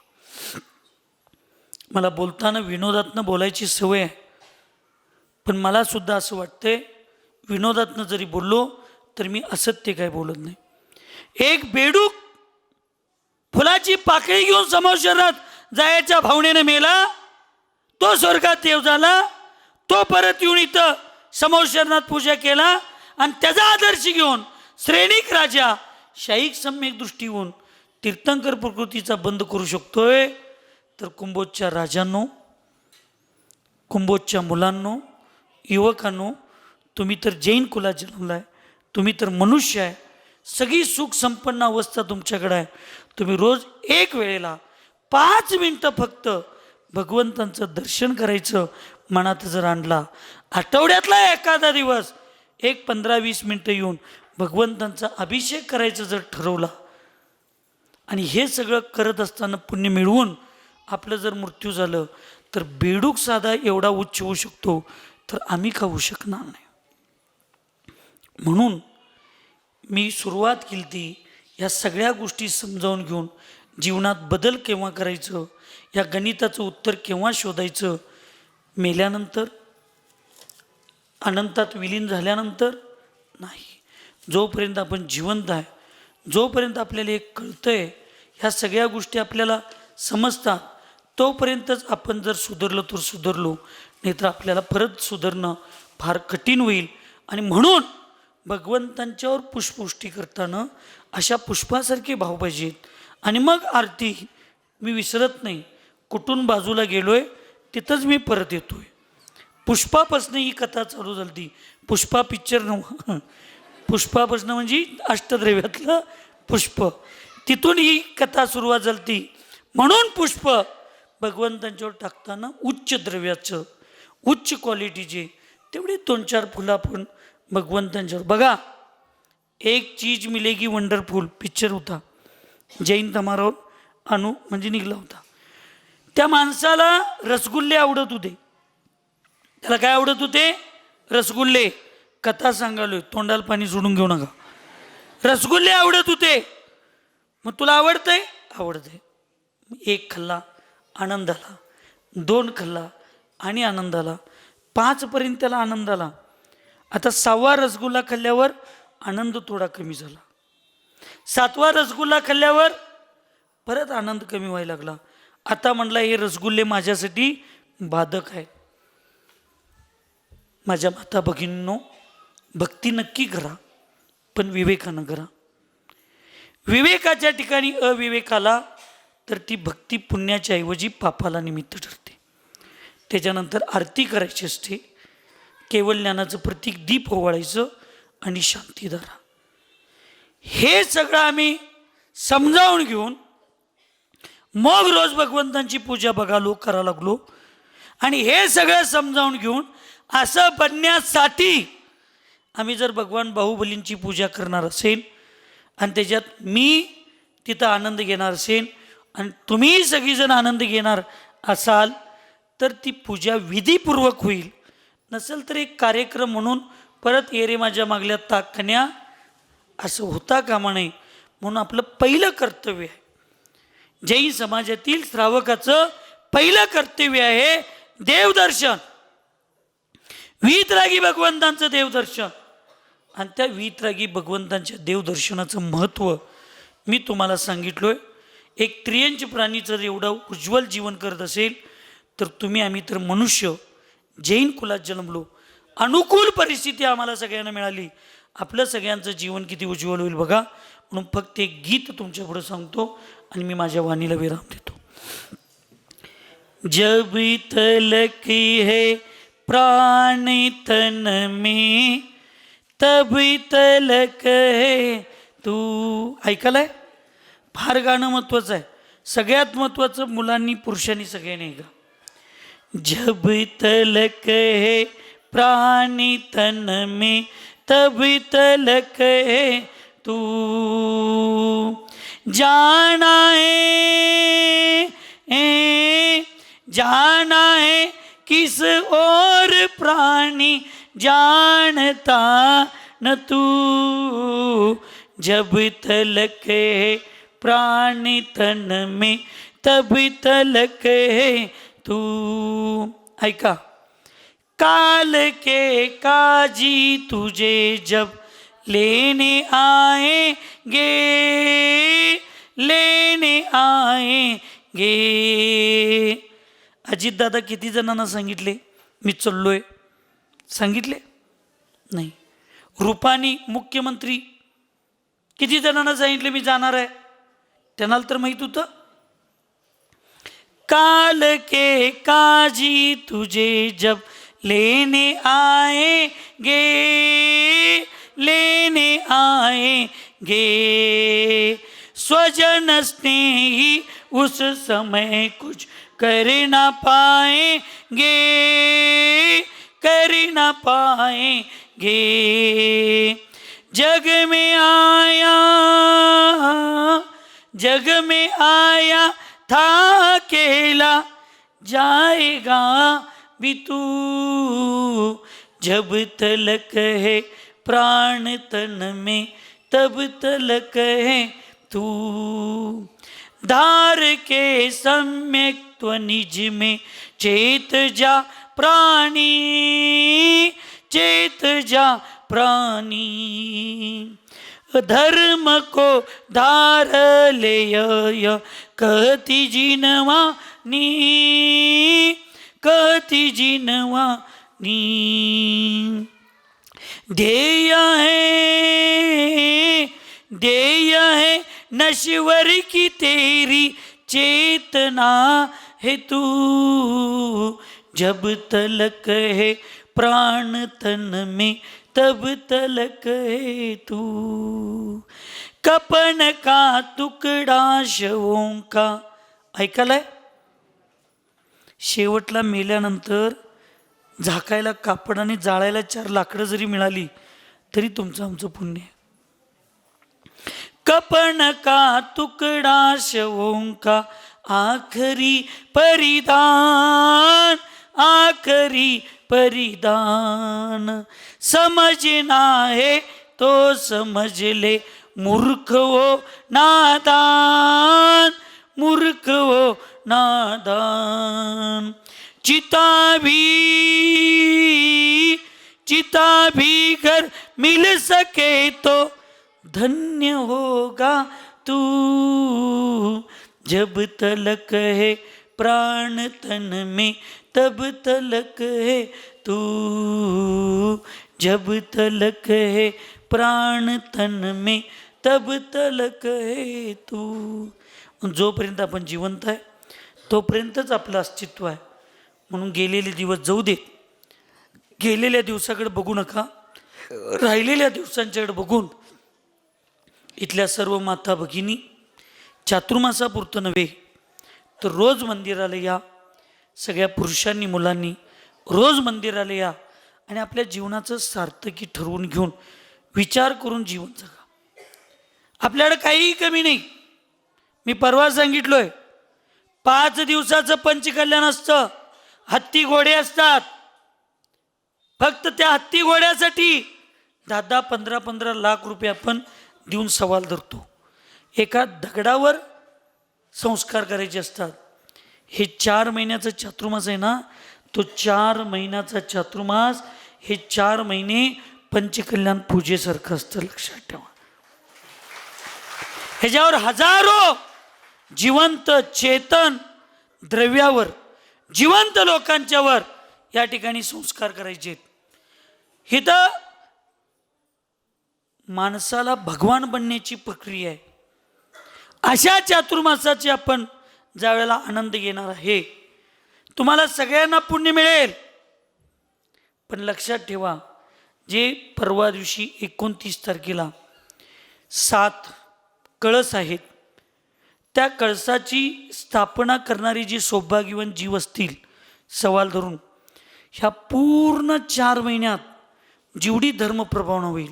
मला बोलताना विनोदातनं बोलायची सवय आहे, पण मला सुद्धा असं वाटतंय विनोदातनं जरी बोललो तर मी असत्य काय बोलत नाही. एक बेडूक फुलाची पाकळी घेऊन समोर शहरात जायच्या भावनेने मेला, तो स्वर्गात देव झाला. तो परत येऊन इथं समोर शहरात पूजा केला आणि त्याचा आदर्श घेऊन श्रेणिक राजा शाहीक सम्यक दृष्टी होऊन तीर्थंकर प्रकृतीचा बंद करू शकतोय. तर कुंभोजच्या राजांनो, कुंभोजच्या मुलांनो, युवकांनो, तुम्ही तर जैन कुलात जन्मलाय, तुम्ही तर मनुष्य आहे, सगळी सुख संपन्न अवस्था तुमच्याकडे आहे. तुम्ही रोज एक वेळेला 5 मिनटं फक्त भगवंतांचं दर्शन करायचं मनात जर आणला, आठवड्यातला एखादा दिवस एक 15-20 मिनटं येऊन भगवंतांचा अभिषेक करायचं जर ठरवला आणि हे सगळं करत असताना पुण्य मिळवून आपलं जर मृत्यू झालं तर बेडूक साधा एवढा उच्च होऊ शकतो, तर आम्ही का होऊ शकणार नाही. म्हणून मी सुरुवात केली ती या सगळ्या गोष्टी समजावून घेऊन जीवनात बदल केव्हा करायचं, या गणिताचं उत्तर केव्हा शोधायचं, मेल्यानंतर, अनंतात विलीन झाल्यानंतर नाही. जोपर्यंत आपण जिवंत आहे, जोपर्यंत आपल्याला एक कळतंय, ह्या सगळ्या गोष्टी आपल्याला समजतात, तोपर्यंतच आपण जर सुधारलो तर सुधारलो, नाहीतर आपल्याला परत सुधारणं फार कठीण होईल. आणि म्हणून भगवंतांच्यावर पुष्पवृष्टी करताना अशा पुष्पासारखे भाव पाहिजेत. आणि मग आरती मी विसरत नाही. कुठून बाजूला गेलोय तिथंच मी परत येतोय. पुष्पापासनं ही कथा चालू झाली. पुष्पा पिक्चर नव्हतं, पुष्पापासनं म्हणजे अष्टद्रव्यातलं पुष्प, तिथून ही कथा सुरुवात झाली. म्हणून पुष्प भगवंतांच्यावर टाकताना उच्च द्रव्याचं, उच्च क्वालिटीचे तेवढे 2-4 फुलं आपण भगवंतांच्यावर. बघा, एक चीज मिलेगी वंडरफुल पिक्चर होता, जैन तमारावर म्हणजे निघला होता. त्या माणसाला रसगुल्ले आवडत होते. त्याला काय आवडत होते? रसगुल्ले. कथा सांगालोय, तोंडाला पाणी सोडून घेऊ नका. रसगुल्ले आवडत होते. मग तुला आवडतंय? आवडतंय. एक खाल्ला, आनंद आला. 2 खाल्ला आणि आनंद आला. 5 पर्यंत त्याला आनंद आला. आता 6वा रसगुल्ला खाल्ल्यावर आनंद थोडा कमी झाला. 7वा रसगुल्ला खाल्ल्यावर परत आनंद कमी व्हायला लागला. आता म्हणला हे रसगुल्ले माझ्यासाठी बाधक आहे. माझ्या माता भगिनींनो, भक्ती नक्की करा, पण विवेकानं करा. विवेकाच्या ठिकाणी अविवेकाला तर ती भक्ती पुण्याच्या ऐवजी पापाला निमित्त ठरते. त्याच्यानंतर आरती करायची असते, केवळ ज्ञानाचं प्रतीक दीप ओवाळायचं आणि शांतीधारा. हे सगळं आम्ही समजावून घेऊन मग रोज भगवंतांची पूजा बघालो, करा लागलो. आणि हे सगळं समजावून घेऊन असं बनण्यासाठी आम्ही जर भगवान बाहुबलींची पूजा करणार असेल आणि त्याच्यात मी तिथं आनंद घेणार असेल आणि तुम्ही सगळीजण आनंद घेणार असाल तर ती पूजा विधीपूर्वक होईल. नसेल तर एक कार्यक्रम म्हणून परत ये रे माझ्या मागल्या ताकण्या असं होता कामा नये. म्हणून आपलं पहिलं कर्तव्य आहे, जैन समाजातील श्रावकाचं पहिलं कर्तव्य आहे देवदर्शन. वीतरागी भगवंतांचं देवदर्शन. आणि त्या वीतरागी भगवंतांच्या देवदर्शनाचं महत्त्व मी तुम्हाला सांगितलोय. एक त्रियंच प्राणीचं एवढं उज्ज्वल जीवन करत असेल तर तुम्ही आम्ही तर मनुष्य जैन कुलात जन्मलो, अनुकूल परिस्थिती आम्हाला सगळ्यांना मिळाली, आपलं सगळ्यांचं जीवन किती उज्ज्वल होईल बघा. म्हणून फक्त एक गीत तुमच्यापुढे सांगतो आणि मी माझ्या वाणीला विराम देतो. जब तलक है प्राण तन में तब तलक है तू. ऐकायलाय? फार गाणं महत्वाचं आहे. सगळ्यात महत्वाचं मुलांनी पुरुषांनी सगळ्यांनी ऐका. जब तलक है प्राण तन में तब तलक है तू. जाना है किस और प्राणी जानता न तू. जब तलक है प्राण तन में तब तलक है तू. ऐका. काल के काजी तुझे जब लेने आएंगे, लेने आएंगे. अजितदादा किती जणांना सांगितले मी चाललोय? सांगितले नाही. रूपानी मुख्यमंत्री किती जणांना सांगितले मी जाणार आहे? त्यांना तर माहित होतं. काल के काजी तुझे जब लेने आएंगे, लेने आएंगे. स्वजन स्नेही उस समय कुछ कर ना पाएंगे, कर ना पाएंगे. जग में आया, जग में आया था अकेला, जाएगा भी तू. जब तलक है प्राण तन में तब तलक है तू. धार के सम्यक त्वनिज में चेत जा प्राणी, चेत जा प्राणी. धर्म को धार ले कहती जिनवानी, कहती जिनवानी. ध्येय है नश्वर की तेरी चेतना है तू. जब तलक है प्राण तन में तब तलक है तू. कपन का तुकडा शवों का. ऐकायलाय? शेवटला मेल्यानंतर झाकायला कापड आणि जाळायला 4 लाकडं जरी मिळाली तरी तुमचं आमचं पुण्य आहे. कपन का तुकडा शवों का आखरी परिधान, आखरी परिधान, समजना है तो समझ ले मूर्ख वो नादान, मूर्ख वो नादान। चिता भी घर मिल सके तो धन्य होगा तू, जब तलक है प्राण तन में तब तलक है तू, जब तलक है प्राण तन में तब तलक है तू। जोपर्यंत आपण जिवंत आहे तोपर्यंतच आपलं अस्तित्व आहे, म्हणून गेलेले दिवस जाऊ देत, गेलेल्या दिवसाकडे बघू नका, राहिलेल्या दिवसांच्याकडे बघून इथल्या सर्व माता भगिनी चातुर्मासापुरतं नव्हे तर रोज मंदिराला या, सगळ्या पुरुषांनी मुलांनी रोज मंदिराला या आणि आपल्या जीवनाचं सार्थकी ठरवून घेऊन विचार करून जीवन जगा। आपल्याकडे काहीही कमी नाही। मी परवा सांगितलोय 5 दिवसाचं पंचकल्याण असतं, हत्ती घोडे असतात, फक्त त्या हत्ती घोड्यासाठी 10-10, 15-15 लाख रुपये आपण देऊन सवाल धरतो। एका दगडावर संस्कार करायचे असतात। हे 4 महिन्याचा चातुर्मास आहे ना, तो 4 महिन्याचा चातुर्मास हे 4 महिने पंचकल्याण पूजेसारखं असतं, लक्षात ठेवा। ह्याच्यावर हजारो जिवंत चेतन द्रव्यावर, जिवंत लोकांच्यावर या ठिकाणी संस्कार करायचे। इथं माणसाला भगवान बनण्याची प्रक्रिया आहे। अशा चातुर्मासाचे आपण ज्या वेळेला आनंद घेणार आहे, तुम्हाला सगळ्यांना पुण्य मिळेल। पण लक्षात ठेवा, जे परवा दिवशी 29 तारखेला 7 कळस आहेत, त्या कळसाची स्थापना करणारी जी सौभाग्यवान जीव असतील सवाल धरून, ह्या पूर्ण 4 महिन्यात जेवढी धर्मप्रभावना होईल,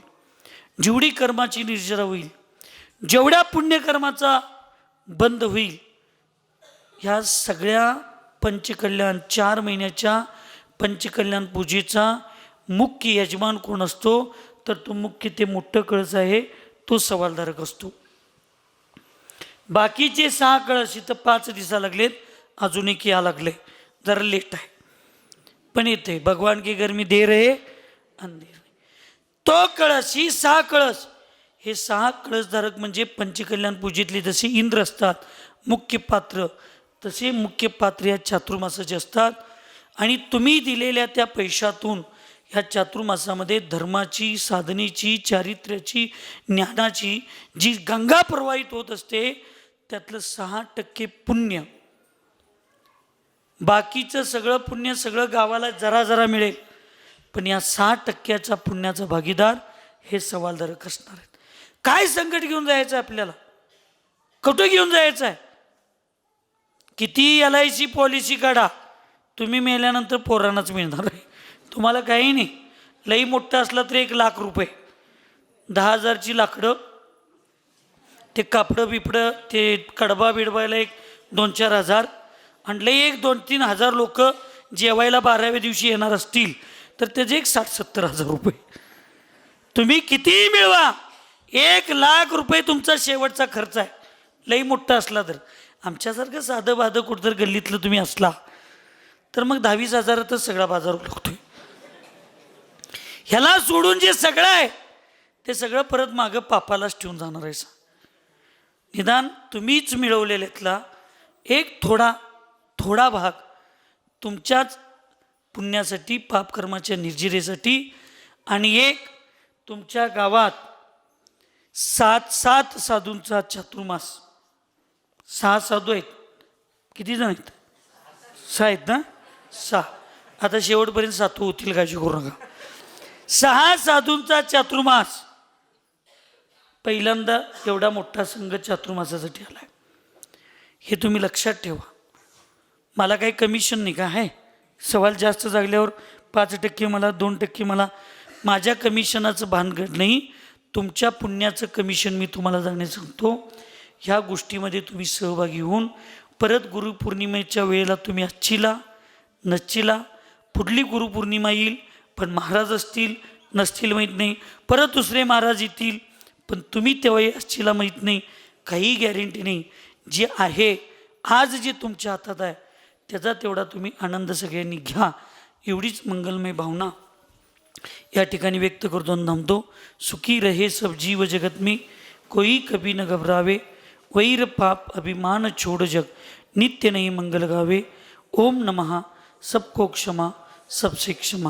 जेवढी कर्माची निर्जरा होईल, जेवढ्या पुण्यकर्माचा बंद होईल, ह्या सगळ्या पंचकल्याण 4 महिन्याच्या पंचकल्याण पूजेचा मुख्य यजमान कोण असतो तर तो मुख्य ते मोठं कळस आहे, तो सवालधारक असतो। बाकीचे 6 कळस इथं 5 दिवसा लागलेत, अजून एक या लागले, जरा लेट आहे पण येते। भगवान की गर्मी दे रहे अंधेर, तो कळस ही 6 कळस, हे 6 कळसधारक म्हणजे पंचकल्याण पूजेतले जसे इंद्र असतात मुख्य पात्र, तसे मुख्य पात्र या चातुर्मासाचे असतात। आणि तुम्ही दिलेल्या त्या पैशातून ह्या चातुर्मासामध्ये धर्माची, साधनेची, चारित्र्याची, ज्ञानाची जी गंगा प्रवाहित होत असते त्यातलं 6% पुण्य, बाकीचं सगळं पुण्य सगळं गावाला जरा जरा मिळेल, पण या 6% पुण्याचा भागीदार हे सवालधारक असणार आहेत। काय संकट घेऊन जायचं आहे आपल्याला, कुठं घेऊन जायचं आहे? किती LIC पॉलिसी काढा, तुम्ही मेल्यानंतर पोरांनाच मिळणार आहे, तुम्हाला काही नाही। लई मोठं असला तर 1 लाख रुपये, 10,000ची लाकडं, ते कापडं बिपडं, ते कडबा बिडबायला 1-2-4 हजार, आणि लई 1-2-3 हजार लोक जेवायला 12व्या दिवशी येणार असतील तर त्याचे 60-70 हजार रुपये। तुम्ही कितीही मिळवा, 1 लाख रुपये तुमचा शेवटचा खर्च आहे, लई मोठा असला तर। आमच्यासारखं साधं बाधं कुठं गल्लीतलं तुम्ही असला तर मग 10-20 हजारातच सगळा बाजार लागतोय। ह्याला सोडून जे सगळं आहे ते सगळं परत मागं पापालाच ठेवून जाणार आहे। निदान तुम्हीच मिळवलेल्यातला एक थोडा भाग तुमच्याच पुण्यासाठी, पापकर्माच्या निर्जिरेसाठी, आणि एक तुमच्या गावात 7 साधूंचा चातुर्मास, 6 साधू आहेत, किती जण आहेत? 6 आहेत ना? 6, आता शेवटपर्यंत 7 होतील, काळजी करू नका। 6 साधूंचा चातुर्मास, पहिल्यांदा एवढा मोठा संघ चातुर्मासासाठी आलाय, हे तुम्ही लक्षात ठेवा। मला काही कमिशन नाही का आहे, सवाल जास्त जागल्यावर 5% मला, 2% मला, माझ्या कमिशनाचं भानगड नाही, तुमच्या पुण्याचं कमिशन मी तुम्हाला जाणे सांगतो। ह्या गोष्टीमध्ये तुम्ही सहभागी होऊन परत गुरुपौर्णिमेच्या वेळेला तुम्ही अच्छीला नच्चीला पुढली गुरुपौर्णिमा येईल, पण महाराज असतील नसतील माहीत नाही, परत दुसरे महाराज येतील, पण तुम्ही तेव्हाही असतीला माहीत नाही, काही गॅरंटी नाही. जे आहे आज जे तुमच्या हातात आहे त्याचा तेवढा तुम्ही आनंद सगळ्यांनी घ्या, एवढीच मंगलमय भावना या ठिकाणी व्यक्त करतो आणि थांबतो. सुखी रहे सब जीव जगत में, कोई कभी न घबरावे, वैर पाप अभिमान छोड़ जग, नित्य नहीं मंगल गावे. ओम नमः सबको क्षमा सबसे क्षमा.